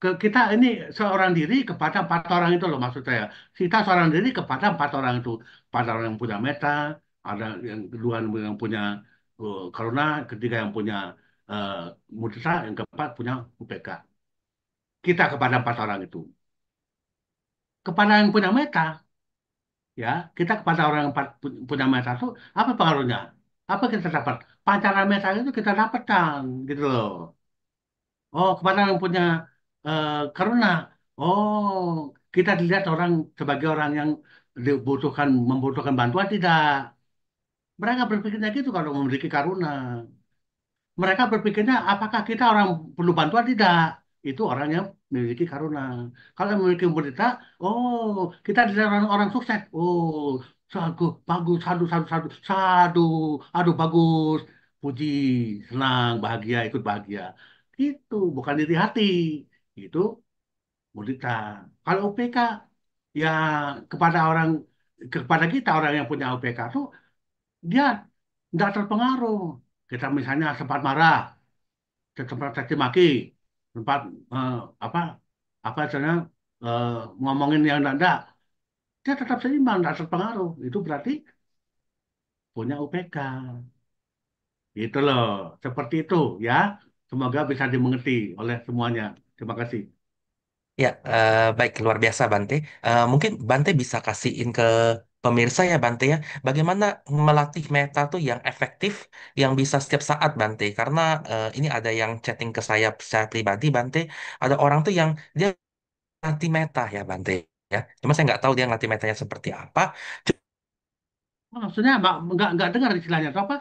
ke kita ini seorang diri kepada 4 orang itu loh maksud saya. Kita seorang diri kepada 4 orang itu. 4 orang yang punya meta, ada yang kedua yang punya karuna, ketiga yang punya uh, mudita, yang keempat punya UPK. Kita kepada 4 orang itu. Kepada yang punya meta, ya kita kepada orang yang punya meta itu apa pengaruhnya? Apa kita dapat? Pancaran meta itu kita dapatkan, gitu loh. Oh, kepada yang punya karuna. Oh, kita dilihat orang sebagai orang yang membutuhkan bantuan tidak. Mereka berpikirnya gitu kalau memiliki karuna. Mereka berpikirnya apakah kita orang perlu bantuan tidak? Itu orang yang memiliki karuna. Kalau yang memiliki mudita, oh kita dilihat orang sukses. Oh, sagu, bagus, sadu, sadu, sadu, sadu, aduh bagus, puji, senang, bahagia, ikut bahagia. Itu bukan iri hati, itu mudita. Kalau UPK, ya kepada orang, kepada kita orang yang punya UPK tuh dia tidak terpengaruh. Kita misalnya sempat marah, tempat caci maki, tempat eh, apa apa istilahnya eh, ngomongin yang enggak, dia tetap seimbang, tidak terpengaruh. Itu berarti punya UPK. Itu loh, seperti itu ya. Semoga bisa dimengerti oleh semuanya. Terima kasih. ya, baik, luar biasa Bante. Mungkin Bante bisa kasihin ke pemirsa ya Bante ya, bagaimana melatih meta tuh yang efektif, yang bisa setiap saat Bante. Karena ini ada yang chatting ke saya secara pribadi Bante, ada orang tuh yang dia latih meta ya Bante ya. Cuma saya nggak tahu dia ngelatih metanya seperti apa. Maksudnya nggak dengar istilahnya itu apa?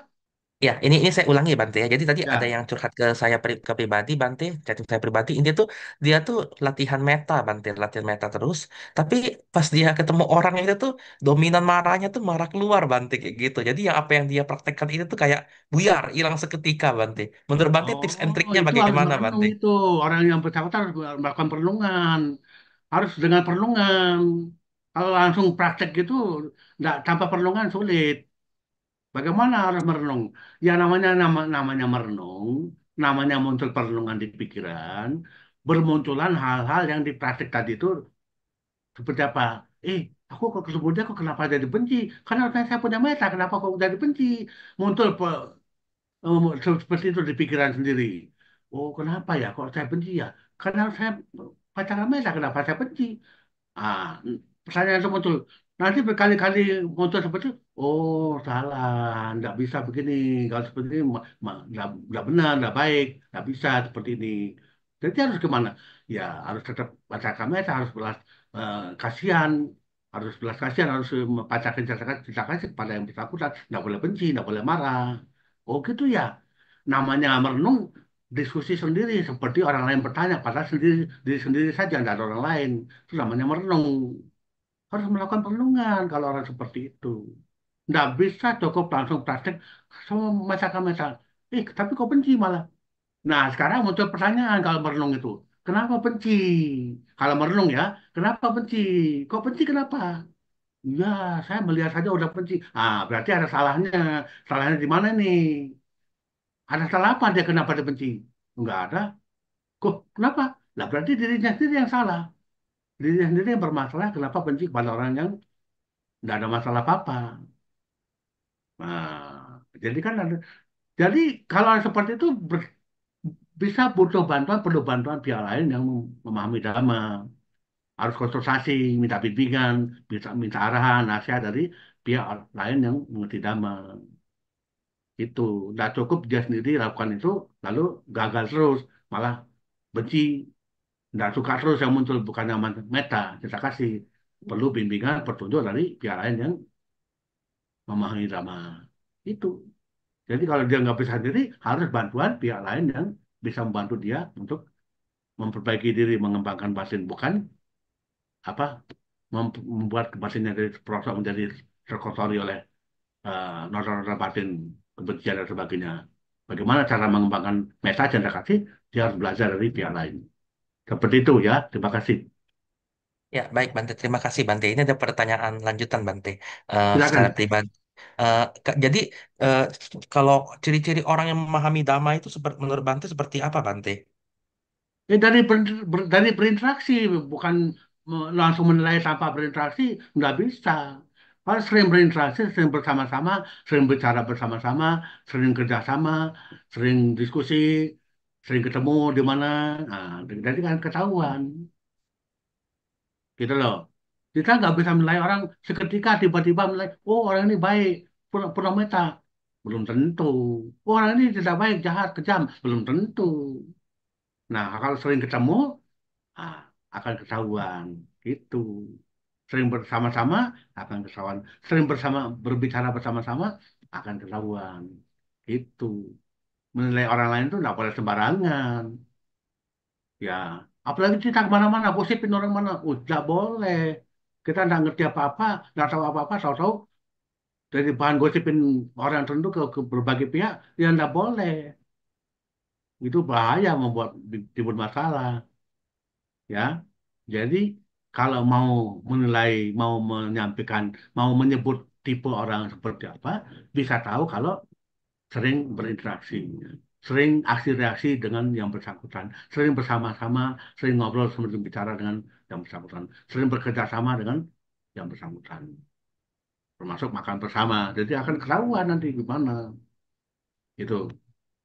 Ya, ini saya ulangi Bante ya. Jadi tadi ada Ya. yang curhat ke saya ke pribadi Bante, chatting saya pribadi. Ini tuh dia tuh latihan meta Bante, latihan meta terus. Tapi pas dia ketemu orang itu tuh dominan marahnya tuh marah keluar Bante kayak gitu. Jadi yang apa yang dia praktekkan itu tuh kayak buyar, hilang seketika Bante. Menurut Bante tips and Oh, triknya itu harus bagaimana merenung Bante? itu. Orang yang bersangkutan harus melakukan perenungan. Harus dengan perenungan. Kalau langsung praktek gitu, nggak tanpa perenungan sulit. Bagaimana harus merenung? Ya namanya merenung, namanya muncul perenungan di pikiran, bermunculan hal-hal yang di praktek tadi itu seperti apa? Eh, aku kok sebelumnya kok kenapa jadi benci? Karena saya punya meta, kenapa kok jadi benci? Muncul seperti itu di pikiran sendiri. Oh, kenapa ya? Kok saya benci ya? Karena saya pacaran Meta, kenapa saya benci? Ah, pertanyaan itu muncul. Nanti berkali-kali muncul seperti itu. Oh, salah. Nggak bisa begini. Kalau seperti ini, nggak benar, nggak baik. Nggak bisa seperti ini. Jadi harus gimana? Ya, harus tetap pacaran Meta, harus belas kasihan. Harus belas kasihan, harus pacaran cinta kasih kepada yang bersangkutan. Nggak boleh benci, nggak boleh marah. Oh gitu ya. Namanya merenung diskusi sendiri seperti orang lain bertanya padahal diri sendiri saja tidak ada orang lain. Itu namanya merenung. Harus melakukan perenungan kalau orang seperti itu. Tidak bisa cukup langsung praktek sama masyarakat. Tapi kok benci malah. Nah, sekarang muncul pertanyaan kalau merenung itu. Kenapa benci? Kalau merenung ya, kenapa benci? Kok benci kenapa? Ya, saya melihat saja udah benci. Ah, berarti ada salahnya. Salahnya di mana nih? Ada salah apa dia kenapa dia benci? Enggak ada. Kok kenapa? Lah berarti dirinya sendiri yang salah. Dirinya sendiri yang bermasalah kenapa benci kepada orang yang enggak ada masalah apa-apa. Nah, jadi kan ada. Jadi kalau seperti itu bisa butuh bantuan, perlu bantuan pihak lain yang memahami dhamma. Harus konsultasi, minta bimbingan, bisa minta arahan, nasihat dari pihak lain yang mengerti dhamma. Itu. Nggak cukup dia sendiri lakukan itu, lalu gagal terus, malah benci. Nggak suka terus yang muncul bukan yang meta kita kasih perlu bimbingan petunjuk dari pihak lain yang memahami drama itu. Jadi kalau dia nggak bisa sendiri harus bantuan pihak lain yang bisa membantu dia untuk memperbaiki diri mengembangkan batin bukan apa membuat batinnya dari perosok menjadi terkotori oleh noda-noda batin kebencian dan sebagainya. Bagaimana cara mengembangkan meta canda kasih dia harus belajar dari pihak lain. Seperti itu ya. Terima kasih. Ya, baik Bante. Terima kasih Bante. Ini ada pertanyaan lanjutan Bante. Secara Silakan. pribadi. Jadi eh, kalau ciri-ciri orang yang memahami Dhamma itu menurut Bante seperti apa Bante? Dari berinteraksi, bukan langsung menilai tanpa berinteraksi, nggak bisa. Kalau sering berinteraksi, sering bersama-sama, sering bicara bersama-sama, sering kerjasama, sering diskusi, sering ketemu di mana, nah, jadi kan ketahuan, gitu loh. Kita nggak bisa menilai orang seketika tiba-tiba menilai, oh orang ini baik, pura meta. Belum tentu. Oh, orang ini tidak baik, jahat, kejam. Belum tentu. Nah, kalau sering ketemu, ah, akan ketahuan gitu. Sering bersama-sama akan ketahuan. Sering berbicara bersama-sama akan ketahuan. Itu menilai orang lain itu nggak boleh sembarangan. Ya, apalagi kita kemana-mana, gosipin orang mana, nggak boleh. Kita nggak ngerti apa-apa, nggak tahu apa-apa, tahu-tahu dari bahan gosipin orang tertentu ke berbagai pihak, ya nggak boleh. Itu bahaya membuat timbul masalah. Ya. Jadi kalau mau menilai, mau menyampaikan, mau menyebut tipe orang seperti apa, bisa tahu kalau sering berinteraksi, sering aksi reaksi dengan yang bersangkutan, sering bersama-sama, sering ngobrol, sering bicara dengan yang bersangkutan, sering bekerja sama dengan yang bersangkutan, termasuk makan bersama. Jadi akan ketahuan nanti gimana itu.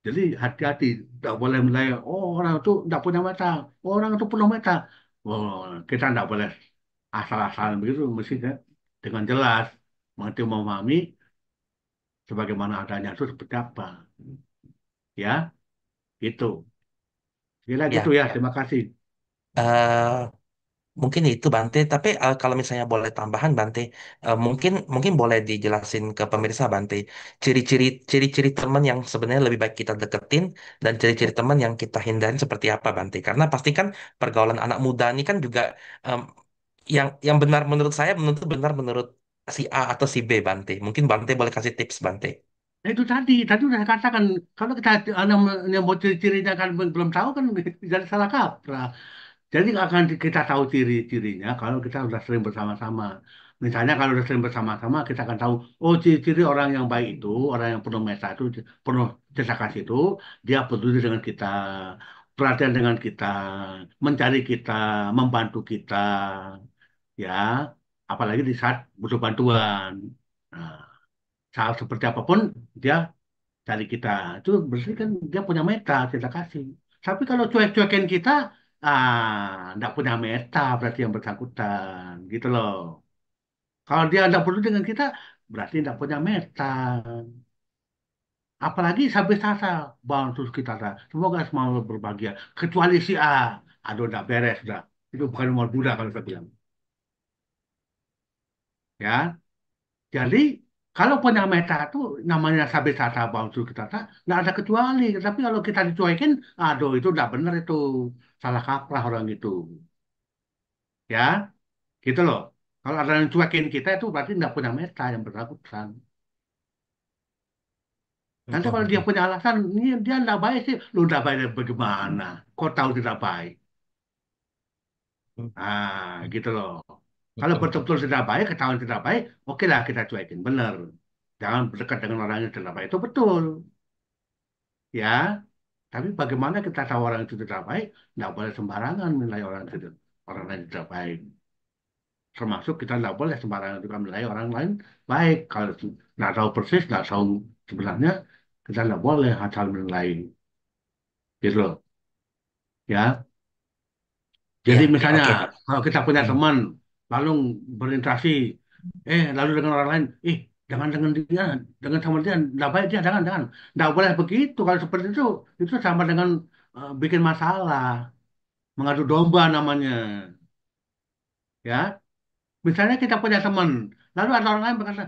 Jadi hati-hati, tidak boleh menilai, oh orang itu tidak punya mata, oh, orang itu penuh mata. Oh, kita tidak boleh asal-asalan begitu, mesti kan dengan jelas mengerti memahami sebagaimana adanya itu seperti apa. Ya, gitu. Kira gitu Ya, ya, terima kasih. eh, mungkin itu Bante. Tapi kalau misalnya boleh tambahan Bante, mungkin mungkin boleh dijelasin ke pemirsa Bante, ciri-ciri teman yang sebenarnya lebih baik kita deketin dan ciri-ciri teman yang kita hindarin seperti apa Bante? Karena pasti kan pergaulan anak muda ini kan juga em, yang benar menurut saya menurut benar menurut si A atau si B Bante. Mungkin Bante boleh kasih tips Bante. Nah, itu tadi udah saya katakan, kalau kita yang mau ciri-cirinya kan belum tahu kan jadi salah kaprah. Jadi akan kita tahu ciri-cirinya kalau kita sudah sering bersama-sama. Misalnya kalau sudah sering bersama-sama, kita akan tahu, oh ciri-ciri orang yang baik itu, orang yang penuh meta itu, penuh cinta kasih itu, dia peduli dengan kita, perhatian dengan kita, mencari kita, membantu kita, ya. Apalagi di saat butuh bantuan. Nah, saat seperti apapun, dia cari kita. Itu berarti kan dia punya meta, kita kasih. Tapi kalau cuek-cuekin kita, nggak punya meta berarti yang bersangkutan, gitu loh. Kalau dia nggak peduli dengan kita, berarti nggak punya meta. Apalagi sampai sasa, bang terus kita ada. Semoga semua berbahagia. Kecuali si A, aduh udah beres dah. Itu bukan umur Buddha kalau saya bilang, ya. Jadi kalau punya meta itu namanya sampai sasa, bang terus kita ada, nggak ada kecuali. Tapi kalau kita dicuekin, aduh itu udah bener itu, salah kaprah orang itu, ya. Gitu loh. Kalau ada yang cuekin kita itu berarti nggak punya meta yang bersangkutan. Nanti kalau dia punya alasan, ini dia nggak baik sih. Lu nggak baik bagaimana? Kau tahu tidak baik. Gitu loh. Kalau betul-betul tidak baik, ketahuan tidak baik, oke lah kita cuekin. Bener. Jangan berdekat dengan orang yang tidak baik. Itu betul. Ya. Tapi bagaimana kita tahu orang itu tidak baik? Nggak boleh sembarangan menilai orang lain tidak baik. Termasuk kita nggak boleh sembarangan juga menilai orang lain baik. Kalau nggak tahu persis, nggak tahu sebenarnya, kita nggak boleh asal menilai. Gitu loh. Ya. Jadi Ya, misalnya oke. kalau kita punya Hmm. teman, lalu berinteraksi, lalu dengan orang lain, jangan dengan dia, dengan sama dia, nggak baik dia, jangan. Nggak boleh begitu. Kalau seperti itu sama dengan bikin masalah, mengadu domba namanya. Ya. Misalnya kita punya teman, lalu ada orang lain berkata,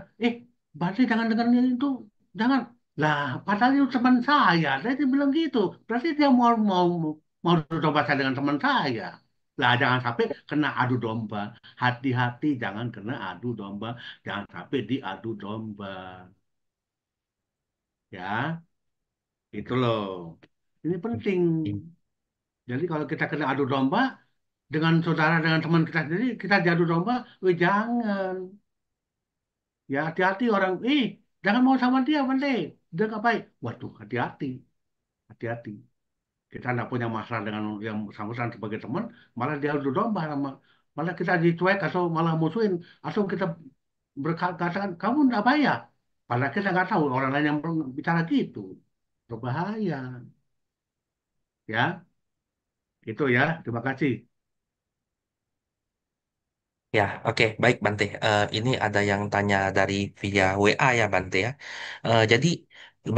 berarti jangan dengan dia itu, jangan. Lah, padahal itu teman saya. Dia bilang gitu. Berarti dia mau coba saya dengan teman saya. Lah, jangan sampai kena adu domba. Hati-hati, jangan kena adu domba. Jangan sampai diadu domba. Ya, itu loh. Ini penting. Jadi kalau kita kena adu domba dengan saudara, dengan teman kita sendiri, kita diadu domba, jangan. Ya hati-hati orang, jangan mau sama dia, Bante. Dia nggak baik. Waduh, hati-hati, hati-hati. Kita nggak punya masalah dengan yang bersangkutan sebagai teman, malah dia adu domba sama, malah kita dicuek atau malah musuhin, atau kita berkata, kamu nggak baik ya? Padahal kita nggak tahu orang lain yang bicara gitu. Berbahaya, ya. Itu ya, terima kasih. Ya, oke, baik Bante. Ini ada yang tanya dari via WA ya Bante ya. Jadi,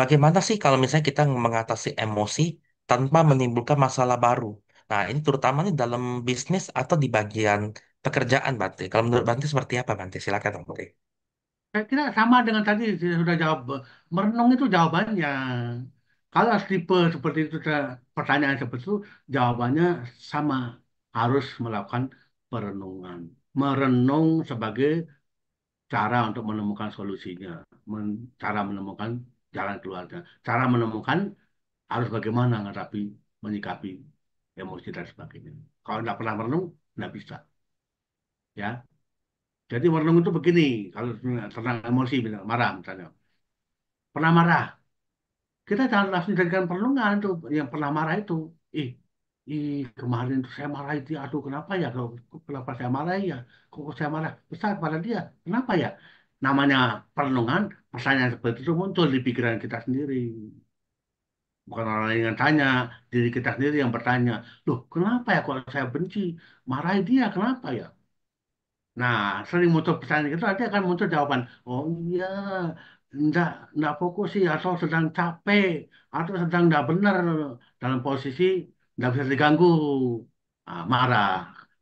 bagaimana sih kalau misalnya kita mengatasi emosi tanpa menimbulkan masalah baru? Nah, ini terutama nih dalam bisnis atau di bagian pekerjaan Bante. Kalau menurut Bante seperti apa Bante? Silakan Bante. Saya kira sama dengan tadi saya sudah jawab. Merenung itu jawabannya. Kalau tipe seperti itu, pertanyaan seperti itu, jawabannya sama. Harus melakukan perenungan. Merenung sebagai cara untuk menemukan solusinya. Cara menemukan jalan keluarnya. Cara menemukan harus bagaimana menghadapi, menyikapi emosi dan sebagainya. Kalau tidak pernah merenung, tidak bisa. Ya. Jadi merenung itu begini, kalau tentang emosi, marah misalnya. Pernah marah. Kita jangan langsung jadikan perlungan tuh yang pernah marah itu. Ih, kemarin tuh saya marah itu, aduh kenapa ya? Kenapa saya marah ya? Kok saya marah besar pada dia? Kenapa ya? Namanya perenungan, pertanyaan seperti itu muncul di pikiran kita sendiri. Bukan orang lain yang tanya, diri kita sendiri yang bertanya. Loh, kenapa ya kalau saya benci? Marahi dia, kenapa ya? Nah, sering muncul pertanyaan itu nanti akan muncul jawaban. Oh iya, enggak, enggak fokus sih, atau sedang capek, atau sedang enggak benar dalam posisi enggak bisa diganggu. Marah.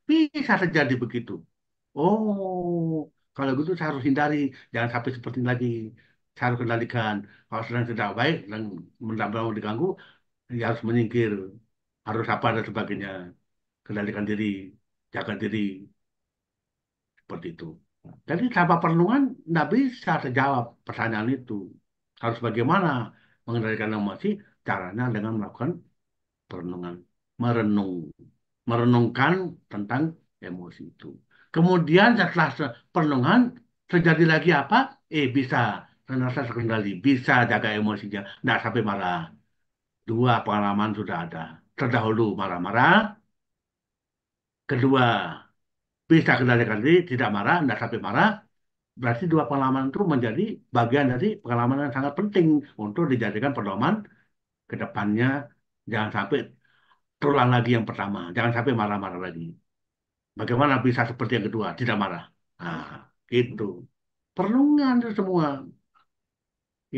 Tapi Bisa terjadi begitu. Oh, kalau gitu saya harus hindari, jangan sampai seperti ini lagi. Saya harus kendalikan. Kalau sedang tidak baik dan mendapat diganggu, ya harus menyingkir, harus apa dan sebagainya. Kendalikan diri, jaga diri, seperti itu. Jadi tanpa perenungan nggak bisa terjawab pertanyaan itu. Harus bagaimana mengendalikan emosi? Caranya dengan melakukan perenungan, merenung, merenungkan tentang emosi itu. Kemudian setelah perenungan terjadi lagi apa? Bisa ternyata terkendali, bisa jaga emosinya, nggak sampai marah. Dua pengalaman sudah ada. Terdahulu marah-marah, kedua bisa kendalikan diri, tidak marah, nggak sampai marah. Berarti dua pengalaman itu menjadi bagian dari pengalaman yang sangat penting untuk dijadikan pedoman ke depannya. Jangan sampai terulang lagi yang pertama, jangan sampai marah-marah lagi. Bagaimana bisa seperti yang kedua, tidak marah? Nah, gitu. Perenungan itu semua,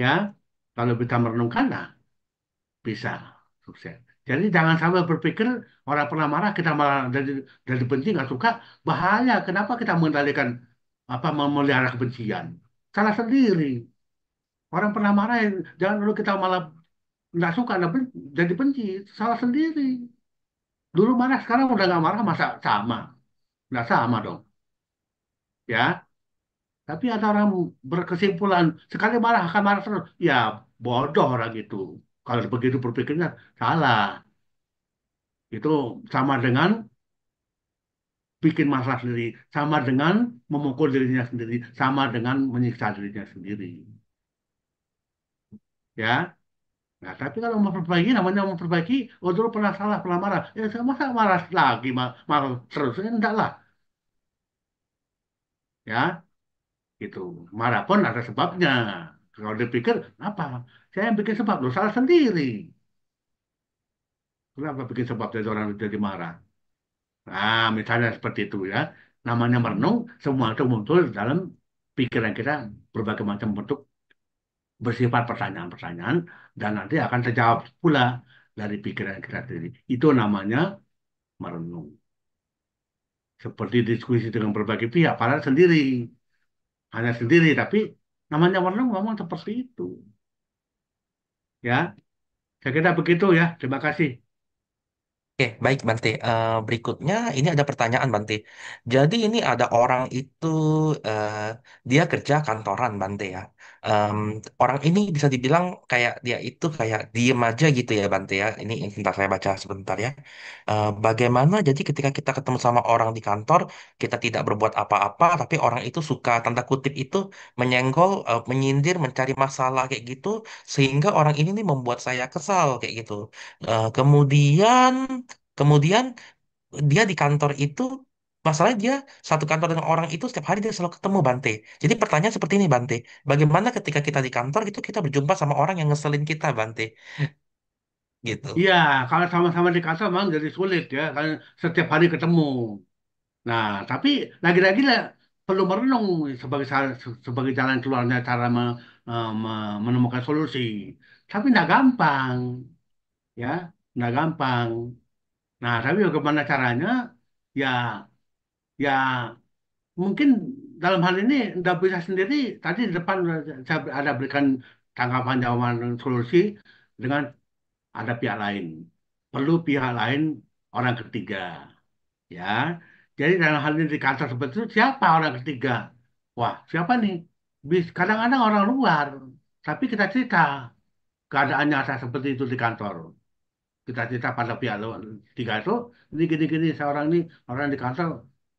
ya. Kalau bisa merenungkan, nah, bisa sukses. Jadi jangan sampai berpikir orang pernah marah kita malah dari benci nggak suka, bahaya. Kenapa kita mengendalikan apa memelihara kebencian? Salah sendiri. Orang pernah marah, jangan dulu kita malah nggak suka, jadi benci. Salah sendiri. Dulu marah, sekarang udah nggak marah, masa sama? Nggak sama dong, ya. Tapi ada orang berkesimpulan, sekali marah akan marah terus. Ya, bodoh orang itu. Kalau begitu berpikirnya, salah. Itu sama dengan bikin masalah sendiri. Sama dengan memukul dirinya sendiri. Sama dengan menyiksa dirinya sendiri. Ya. Nah, tapi kalau mau memperbaiki, namanya memperbaiki, oh dulu pernah salah, pernah marah. Saya masa marah lagi, marah terus. Enggak lah. Ya, gitu. Marah pun ada sebabnya. Kalau dipikir, apa? Saya yang bikin sebab, lo salah sendiri. Kenapa bikin sebab dari orang jadi marah? Nah, misalnya seperti itu ya. Namanya merenung, semua itu muncul dalam pikiran kita berbagai macam bentuk bersifat pertanyaan-pertanyaan dan nanti akan terjawab pula dari pikiran kita sendiri. Itu namanya merenung. Seperti diskusi dengan berbagai pihak, padahal sendiri, hanya sendiri, tapi namanya merenung memang seperti itu. Ya, saya kira begitu ya. Terima kasih. Oke, baik Bante. Berikutnya ini ada pertanyaan Bante. Jadi ini ada orang itu eh, dia kerja kantoran Bante ya. Em, Orang ini bisa dibilang kayak dia itu kayak diem aja gitu ya Bante ya. Ini sebentar saya baca sebentar ya. Bagaimana jadi ketika kita ketemu sama orang di kantor, kita tidak berbuat apa-apa, tapi orang itu suka tanda kutip itu menyenggol, menyindir, mencari masalah kayak gitu, sehingga orang ini nih membuat saya kesal kayak gitu. Kemudian Kemudian dia di kantor itu, masalahnya dia satu kantor dengan orang itu setiap hari dia selalu ketemu Bante. Jadi pertanyaan seperti ini Bante, bagaimana ketika kita di kantor itu kita berjumpa sama orang yang ngeselin kita Bante? Gitu. Iya, kalau sama-sama di kantor memang jadi sulit ya, karena setiap hari ketemu. Nah, tapi lagi-lagi lah perlu merenung sebagai sebagai jalan keluarnya cara menemukan solusi. Tapi nggak gampang, ya, nggak gampang. Nah, tapi bagaimana caranya? Ya, ya mungkin dalam hal ini nggak bisa sendiri. Tadi di depan saya ada berikan tanggapan jawaban solusi dengan ada pihak lain. Perlu pihak lain orang ketiga, ya. Jadi dalam hal ini di kantor seperti itu siapa orang ketiga? Wah, siapa nih? Kadang-kadang orang luar, tapi kita cerita keadaannya seperti itu di kantor. Kita cerita pada pihak luar tiga itu, ini gini-gini seorang ini orang di kantor,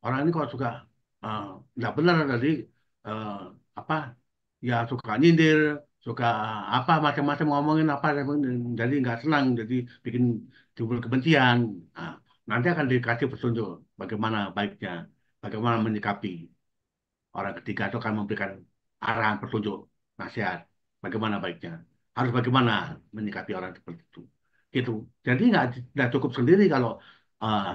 orang ini kok suka eh, nggak benar tadi eh, apa ya suka nyindir, suka apa macam-macam ngomongin apa jadi nggak senang, jadi bikin timbul kebencian. Nah, nanti akan dikasih petunjuk bagaimana baiknya, bagaimana menyikapi. Orang ketiga itu akan memberikan arahan, petunjuk, nasihat, bagaimana baiknya. Harus bagaimana menyikapi orang seperti itu. Gitu. Jadi nggak cukup sendiri kalau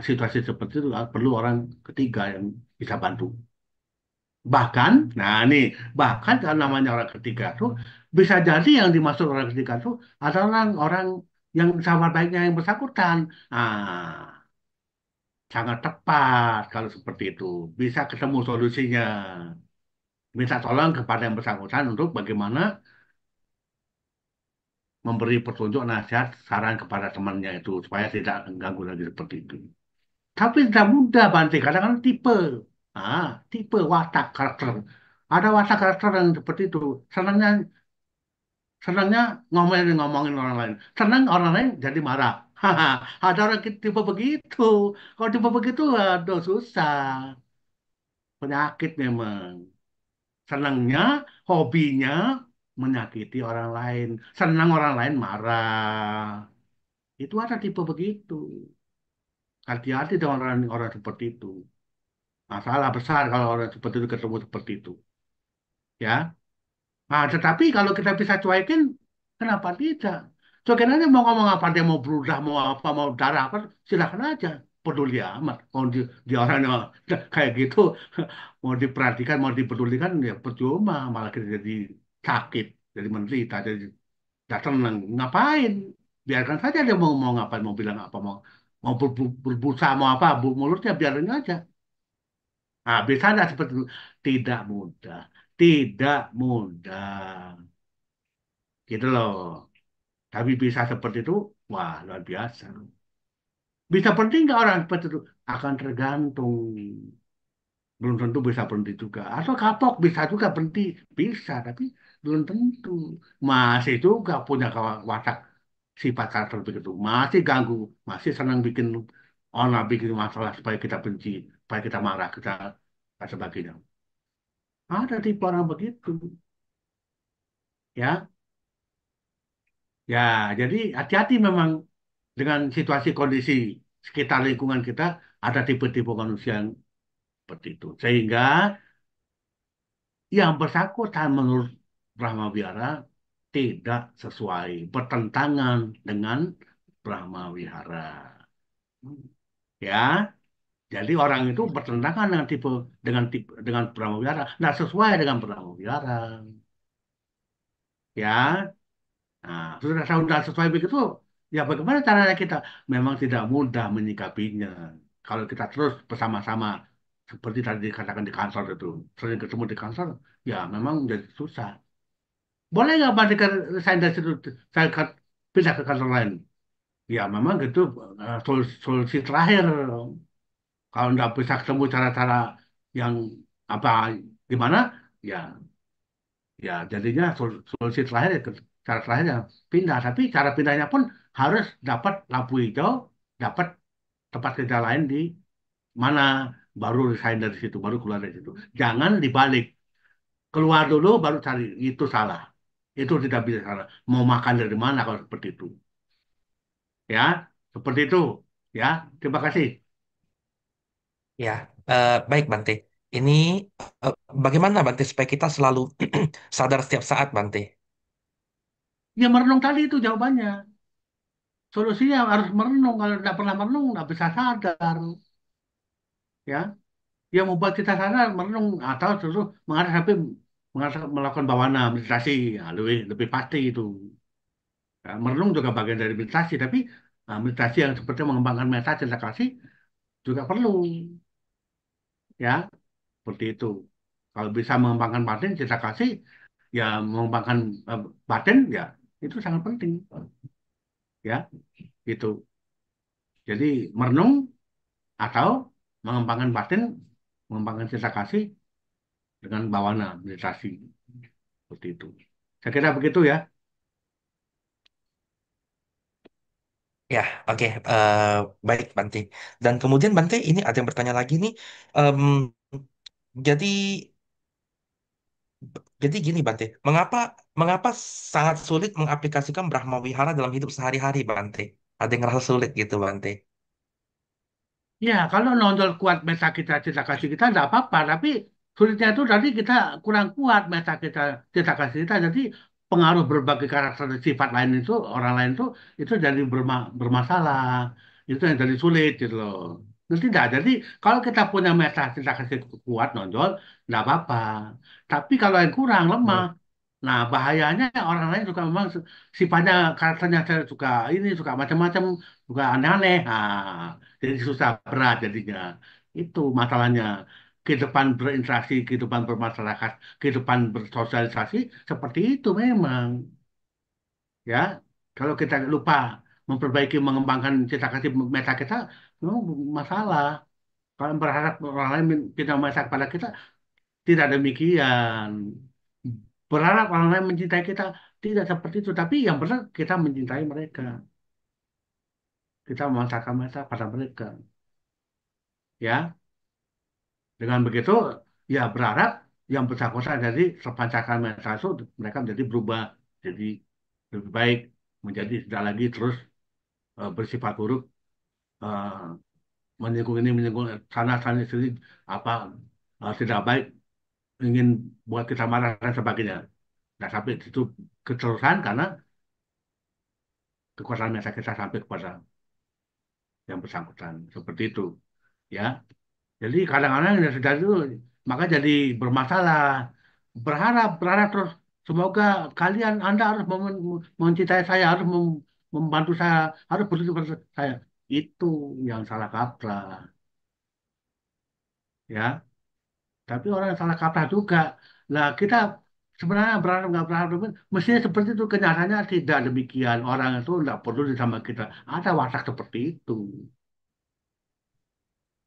situasi seperti itu perlu orang ketiga yang bisa bantu. Bahkan, nah nih, bahkan kalau namanya orang ketiga itu bisa jadi yang dimaksud orang ketiga itu adalah orang yang sahabat baiknya yang bersangkutan. Nah, sangat tepat kalau seperti itu. Bisa ketemu solusinya. Minta tolong kepada yang bersangkutan untuk bagaimana memberi petunjuk, nasihat, saran kepada temannya itu supaya tidak mengganggu lagi seperti itu. Tapi tidak mudah, Bante. Kadang-kadang tipe. Tipe watak karakter. Ada watak karakter yang seperti itu. Senangnya senangnya ngomongin ngomongin orang lain. Senang orang lain jadi marah. Haha, ada orang tipe begitu. Kalau tipe begitu, aduh susah. Penyakit memang. Senangnya, hobinya menyakiti orang lain. Senang orang lain marah. Itu ada tipe begitu. Hati-hati dengan orang orang seperti itu. Masalah besar kalau orang seperti itu ketemu seperti itu. Ya. Nah, tetapi kalau kita bisa cuekin, kenapa tidak? Cuekin aja mau ngomong apa, dia mau berudah, mau apa, mau darah apa, silakan aja. Peduli amat. Mau di orang yang kayak gitu, mau diperhatikan, mau dipedulikan, ya percuma. Malah kita jadi sakit, jadi menderita, jadi tidak tenang. Ngapain? Biarkan saja dia mau ngapain, mau bilang apa, mau berbusa, mau apa, mulutnya biarin aja. Nah, bisa nggak seperti itu? Tidak mudah. Tidak mudah. Gitu loh. Tapi bisa seperti itu, wah luar biasa. Bisa berhenti nggak orang seperti itu? Akan tergantung. Belum tentu bisa berhenti juga. Atau kapok bisa juga berhenti. Bisa, tapi belum tentu. Masih juga punya watak sifat karakter begitu. Masih ganggu. Masih senang bikin orang bikin masalah supaya kita benci. Supaya kita marah, kita dan sebagainya. Ada tipe orang begitu. Ya, ya. Jadi hati-hati memang dengan situasi kondisi sekitar lingkungan kita ada tipe-tipe manusia yang seperti itu. Sehingga yang bersangkutan menurut Brahma Wihara tidak sesuai, bertentangan dengan Brahma Wihara. Ya, jadi orang itu bertentangan dengan Brahma Wihara, tidak sesuai dengan Brahma Wihara. Ya, nah, sudah tahu tidak sesuai begitu, ya bagaimana caranya kita? Memang tidak mudah menyikapinya. Kalau kita terus bersama-sama, seperti tadi dikatakan di kantor itu, sering ketemu di kantor, ya memang jadi susah. Boleh nggak balik ke resign dari situ, saya pindah ke kantor lain? Ya memang gitu, solusi terakhir. Kalau nggak bisa ketemu cara-cara yang apa gimana, ya jadinya solusi terakhir ya cara terakhirnya pindah. Tapi cara pindahnya pun harus dapat lampu hijau, dapat tempat kerja lain di mana, baru resign dari situ, baru keluar dari situ. Jangan dibalik, keluar dulu baru cari, itu salah. Itu tidak bisa salah. Mau makan dari mana kalau seperti itu? Ya, seperti itu. Ya, terima kasih. Ya, baik Bante. Ini eh, bagaimana Bante supaya kita selalu sadar setiap saat Bante? Ya merenung tadi itu jawabannya. Solusinya harus merenung. Kalau tidak pernah merenung, nggak bisa sadar. Ya, yang membuat kita sadar merenung atau terus mengarah tapi melakukan bawana meditasi, ya, lebih lebih pasti itu. Ya, merenung juga bagian dari meditasi, tapi meditasi yang seperti mengembangkan meta cinta kasih juga perlu, ya, seperti itu. Kalau bisa mengembangkan batin cinta kasih, ya mengembangkan batin, ya itu sangat penting, ya, gitu. Jadi merenung atau mengembangkan batin, mengembangkan cinta kasih dengan bawana meditasi seperti itu. Saya kira begitu ya. Ya, oke, baik Bante. Dan kemudian Bante, ini ada yang bertanya lagi nih. Em, jadi, jadi gini Bante, mengapa mengapa sangat sulit mengaplikasikan Brahma Wihara dalam hidup sehari-hari Bante? Ada yang ngerasa sulit gitu Bante? Ya, kalau nonjol kuat meta kita, cita kasih kita tidak apa-apa. Tapi sulitnya itu tadi kita kurang kuat meta kita, cita kasih kita. Jadi pengaruh berbagai karakter dan sifat lain itu, orang lain itu jadi bermasalah. Itu yang jadi sulit gitu loh. Nanti tidak. Jadi kalau kita punya meta cita kasih kuat nonjol, tidak apa-apa. Tapi kalau yang kurang lemah, Hmm. Nah, bahayanya orang lain juga memang sifatnya karakternya saya suka ini, suka macam-macam, suka aneh-aneh. Nah, jadi susah berat jadinya. Itu masalahnya. Kehidupan berinteraksi, kehidupan bermasyarakat, kehidupan bersosialisasi seperti itu memang. Ya, kalau kita lupa memperbaiki, mengembangkan cita kasih meta kita, memang masalah. Kalau berharap orang lain tidak masa kepada kita, tidak demikian. Berharap orang lain mencintai kita, tidak seperti itu. Tapi yang benar kita mencintai mereka. Kita memasakkan mata pada mereka. Ya, dengan begitu, ya berharap yang bersangkutan jadi terpancarkan meta itu mereka menjadi berubah, jadi lebih baik, menjadi tidak lagi terus bersifat buruk, eh, menyinggung ini, menyinggung sana, sana, sini, apa tidak baik, ingin buat kita marah dan sebagainya. Nah, sampai itu keterusan karena kekuasaan meta kita sampai kepada yang bersangkutan. Seperti itu. Ya. Jadi kadang-kadang yang sudah itu maka jadi bermasalah. Berharap terus semoga kalian Anda harus mencintai saya, harus membantu saya, harus begitu pada saya. Itu yang salah kaprah, ya. Tapi orang yang salah kaprah juga. Lah kita sebenarnya berharap nggak berharap, mestinya seperti itu, kenyataannya tidak demikian. Orang itu nggak perlu sama kita. Ada watak seperti itu,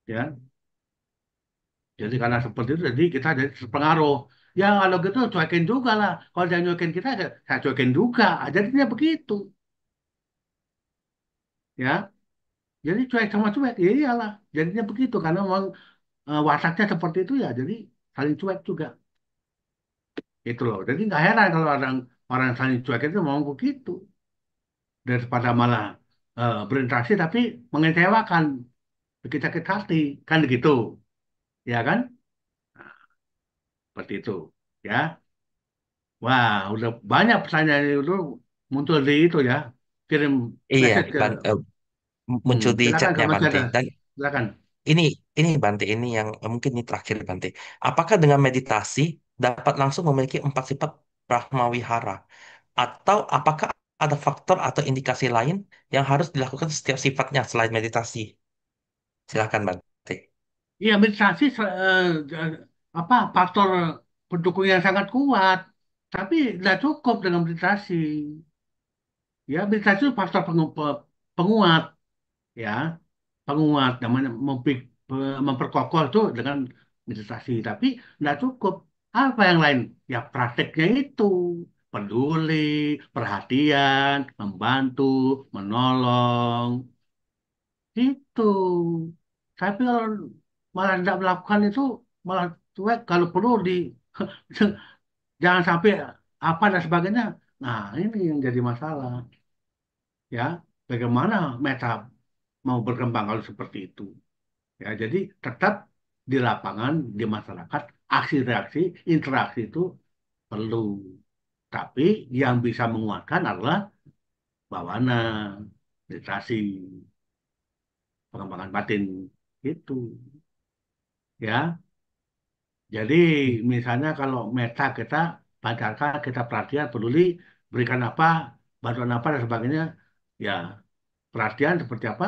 ya. Jadi karena seperti itu, jadi kita jadi terpengaruh. Ya kalau gitu cuekin juga lah. Kalau dia nyuekin kita, ya saya cuekin juga. Jadinya begitu, ya. Jadi cuek sama cuek, ya iyalah. Jadinya begitu karena memang wataknya seperti itu ya. Jadi saling cuek juga, itu loh. Jadi nggak heran kalau orang orang yang saling cuek itu mau begitu, daripada malah berinteraksi tapi mengecewakan, bikin sakit hati, kan begitu, ya kan? Seperti itu, ya. Wah, udah banyak pertanyaan itu muncul di itu ya. Kirim Iya, message ke, muncul di silakan chatnya kalau masih Bante. ada. Dan Silakan. ini ini Bante, ini yang mungkin ini terakhir Bante. Apakah dengan meditasi dapat langsung memiliki empat sifat Brahma Wihara? Atau apakah ada faktor atau indikasi lain yang harus dilakukan setiap sifatnya selain meditasi? Silakan Bante. Iya, meditasi apa faktor pendukung yang sangat kuat. Tapi tidak cukup dengan meditasi. Ya, meditasi itu faktor penguat, ya, penguat namanya memperkokoh itu dengan meditasi. Tapi tidak cukup. Apa yang lain? Ya, prakteknya itu peduli, perhatian, membantu, menolong. Itu. Tapi kalau malah tidak melakukan itu, malah cuek. Kalau perlu jangan sampai apa dan sebagainya. Nah, ini yang jadi masalah. Ya, bagaimana meta mau berkembang kalau seperti itu? Ya, jadi tetap di lapangan, di masyarakat, aksi reaksi, interaksi itu perlu. Tapi yang bisa menguatkan adalah bawana, meditasi, pengembangan batin. Itu, ya. Jadi misalnya kalau meta kita pancarkan, kita perhatian, peduli, berikan apa, bantuan apa dan sebagainya, ya perhatian seperti apa,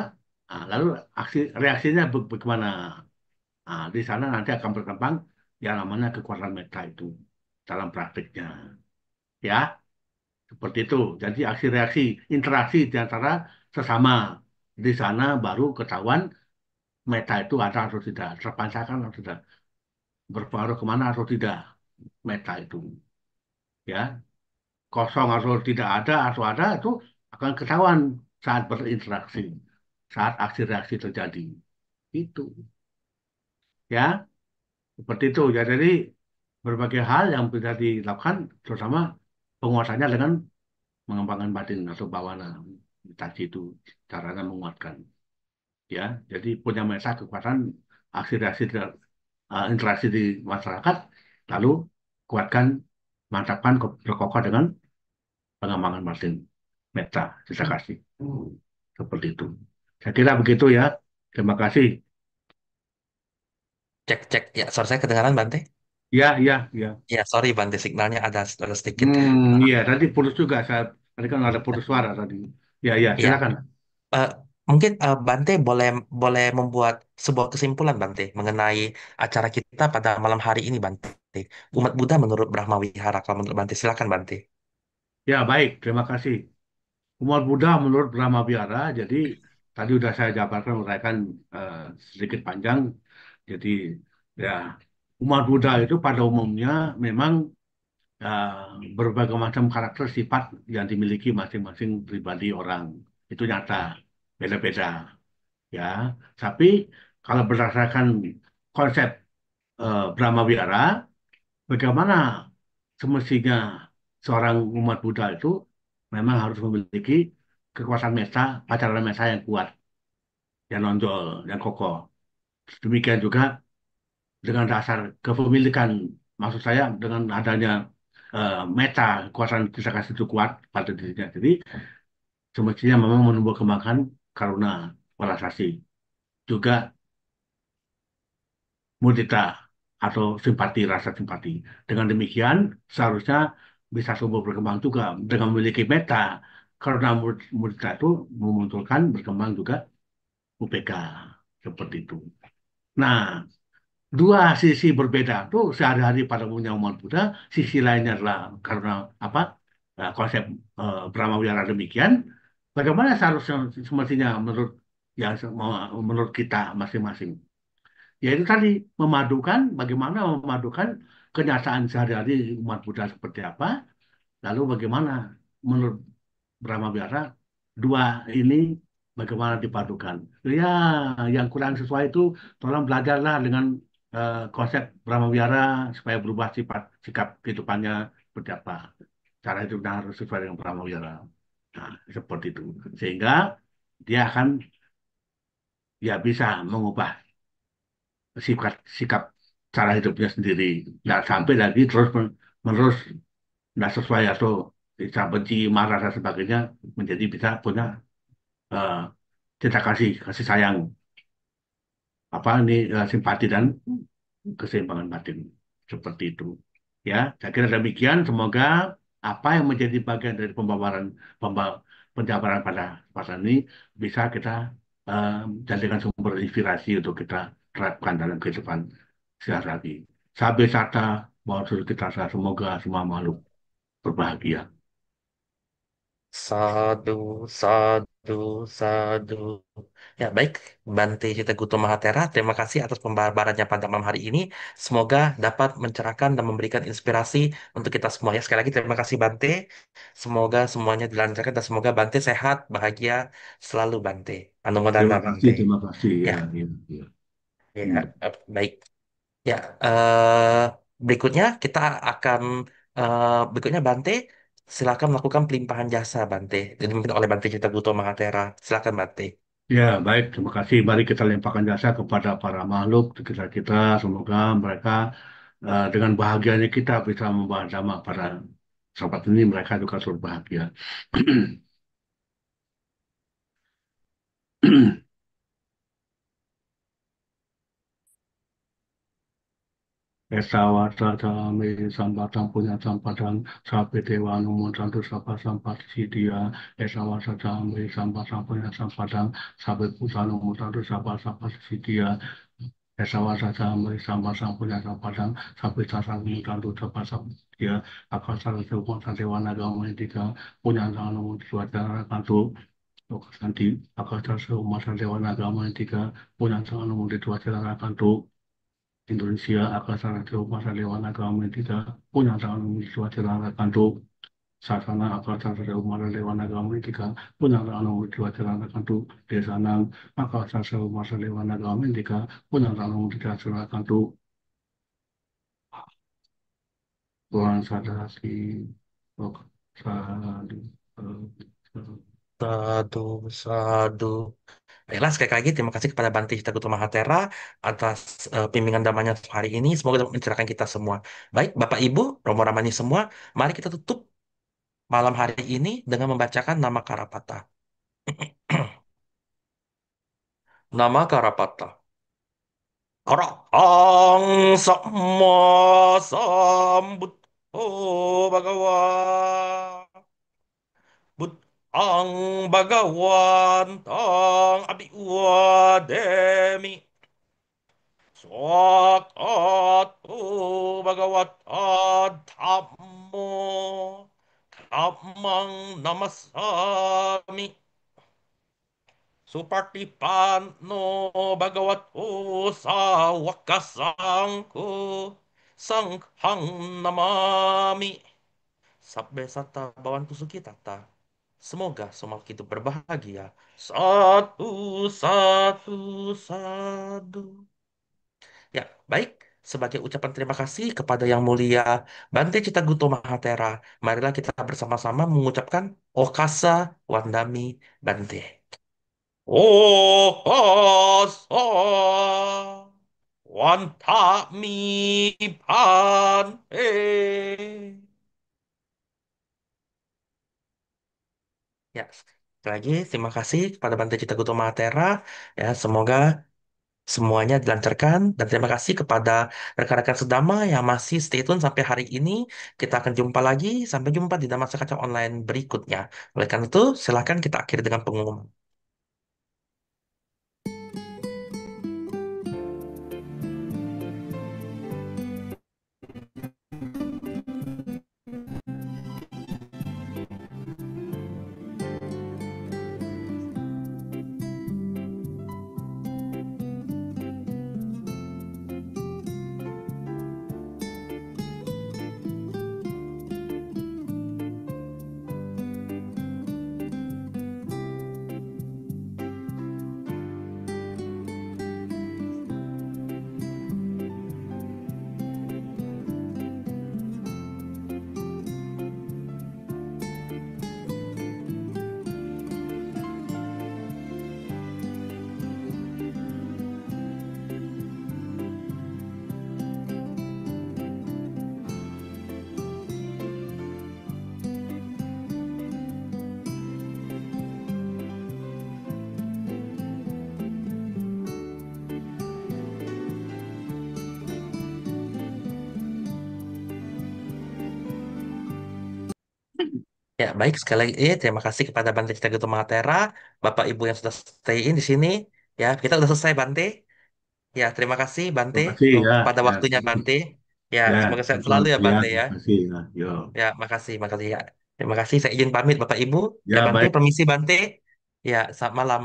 nah, lalu aksi reaksinya bagaimana. Nah, di sana nanti akan berkembang yang namanya kekuatan meta itu dalam praktiknya, ya seperti itu. Jadi aksi reaksi, interaksi di antara sesama, di sana baru ketahuan meta itu ada atau tidak, terpancarkan atau tidak, berpengaruh kemana atau tidak meta itu, ya. Kosong atau tidak ada atau ada itu akan ketahuan saat berinteraksi, saat aksi reaksi terjadi. Itu, ya, seperti itu. Ya, jadi berbagai hal yang bisa dilakukan, terutama penguasannya dengan mengembangkan batin atau bawana tadi itu caranya menguatkan. Ya, jadi punya masa kekuatan aksi reaksi interaksi di masyarakat, lalu kuatkan, mantapkan, berkokoh dengan pengembangan batin meta kita kasih. Seperti itu. Saya kira begitu ya. Terima kasih. Cek cek ya, suara saya kedengaran Bante. Ya, ya, ya. Ya, sorry Bante, signalnya ada sedikit. Iya, tadi putus juga. Tadi kan ada putus suara tadi. Ya, ya, Ya, silakan. eh, mungkin Bante boleh boleh membuat sebuah kesimpulan Bante mengenai acara kita pada malam hari ini Bante. Umat Buddha menurut Brahma Wihara, kalau menurut Bante, silakan Bante. Ya, baik. Terima kasih. Umat Buddha menurut Brahma Vihara, jadi tadi sudah saya jabarkan uraikan eh, sedikit panjang. Jadi ya umat Buddha itu pada umumnya memang eh, berbagai macam karakter sifat yang dimiliki masing-masing pribadi orang. Itu nyata, beda-beda ya. Tapi kalau berdasarkan konsep Brahma Vihara, bagaimana semestinya seorang umat Buddha itu memang harus memiliki kekuatan meta, pacaran meta yang kuat, yang nonjol, yang kokoh. Demikian juga dengan dasar kepemilikan, maksud saya dengan adanya meta, kekuatan kita kasih itu kuat pada dirinya. Jadi semestinya memang menumbuh kembangkan karuna, welas asih. Juga mudita atau simpati, rasa simpati. Dengan demikian, seharusnya bisa tumbuh berkembang juga dengan memiliki meta. Karena mudita itu memunculkan berkembang juga UPK seperti itu. Nah, dua sisi berbeda tuh sehari-hari pada umumnya umat Buddha, sisi lainnya adalah karena apa? Konsep Brahma Wihara demikian. Bagaimana seharusnya semestinya menurut yang menurut kita masing-masing? Yaitu tadi memadukan bagaimana memadukan kenyataan sehari-hari umat Buddha seperti apa, lalu bagaimana menurut Brahma Vihara dua ini bagaimana dipadukan. Ya, yang kurang sesuai itu tolong belajarlah dengan konsep Brahma Vihara supaya berubah sifat sikap kehidupannya seperti apa. Cara hidupnya harus sesuai dengan Brahma Vihara. Nah, seperti itu. Sehingga dia akan ya bisa mengubah sikap sikap cara hidupnya sendiri nggak sampai lagi terus menerus nggak sesuai atau bisa benci marah dan sebagainya menjadi bisa punya eh, cinta kasih kasih sayang apa ini simpati dan keseimbangan batin seperti itu ya saya kira demikian semoga apa yang menjadi bagian dari penjabaran pada pasal ini bisa kita eh, jadikan sumber inspirasi untuk kita terapkan dalam kehidupan sehari-hari. Sabe sata bahwa seluruh kita semoga semua makhluk berbahagia. Sadu, sadu, sadu. Ya, baik, Bante Citaguto Mahatera, terima kasih atas pembaharannya pada malam hari ini. Semoga dapat mencerahkan dan memberikan inspirasi untuk kita semua. Ya, sekali lagi terima kasih Bante. Semoga semuanya dilancarkan dan semoga Bante sehat, bahagia selalu Bante. Anumodana Bante. Terima kasih Ya, ya, ya, ya. ya, Hmm. baik. Ya, berikutnya kita akan berikutnya Bante, silakan melakukan pelimpahan jasa Bante, dipimpin oleh Bante Citaguto Mahatera. Silakan Bante. Ya, baik. Terima kasih. Mari kita limpahkan jasa kepada para makhluk di sekitar kita. Semoga mereka dengan bahagianya kita bisa membawa dhamma pada sahabat ini. Mereka juga turut bahagia. Esa wata tami sambatan punya sampatan sapi dewa numuntantu sapa sampat sidia. Esa wata tami sambatan punya sampatan sapi pusa numuntantu sapa sampat sidia. Esa wata tami sambatan punya sampatan sapi sasa numuntantu sapa sampat sidia. Akasara sebuah dewa naga mendiga punya numuntantu suara kantu. Nanti akasara sebuah dewa naga mendiga punya numuntantu suara kantu. Indonesia akan sangat masa dewan agama kita punya sangat suatu kanto sasana akan sangat masa dewan agama kita punya sangat suatu kanto di sana akan sangat masa dewan agama kita punya sangat suatu kanto Tuhan sadasi sadu Sadu, sadu. Baiklah, sekali lagi terima kasih kepada Bante Citagutu Mahatera atas bimbingan damanya hari ini. Semoga dapat mencerahkan kita semua. Baik, Bapak Ibu, Romo Ramani semua, mari kita tutup malam hari ini dengan membacakan nama Karapata. Nama Karapata. Arahang sama sambut. Oh, Bagawa. Ang Bagawan tang abi demi swat Bhagawat Dhammo Dhammang namasami Supartipanno Bhagavato Sawakasangko Sanghang namami Sabbe sata bawantu suki tata. Semoga semua kita berbahagia. Satu, satu, satu. Ya, baik. Sebagai ucapan terima kasih kepada Yang Mulia Bante Citaguto Mahatera, marilah kita bersama-sama mengucapkan Okasa Wandami Bante. Okasa Wantami Bante. Ya, sekali lagi terima kasih kepada Bante Citaguto Mahatera. Ya, semoga semuanya dilancarkan dan terima kasih kepada rekan-rekan sedama yang masih stay tune sampai hari ini. Kita akan jumpa lagi. Sampai jumpa di Dhamma Sekacang Online berikutnya. Oleh karena itu, silakan kita akhiri dengan pengumuman. Ya, baik. Sekali lagi, terima kasih kepada Bante Citagutu Mahatera, Bapak Ibu yang sudah stay in di sini. Ya, kita udah selesai, Bante. Ya, terima kasih, Bante, Terima kasih ya. pada Ya, waktunya, Bante. Ya, ya, semoga sehat apa, selalu ya, ya, Bante, ya. terima kasih ya. Yo. Ya, makasih, makasih ya. Terima kasih. Saya izin pamit, Bapak Ibu. Ya, Ya, Bante, baik. permisi, Bante. Ya, selamat malam.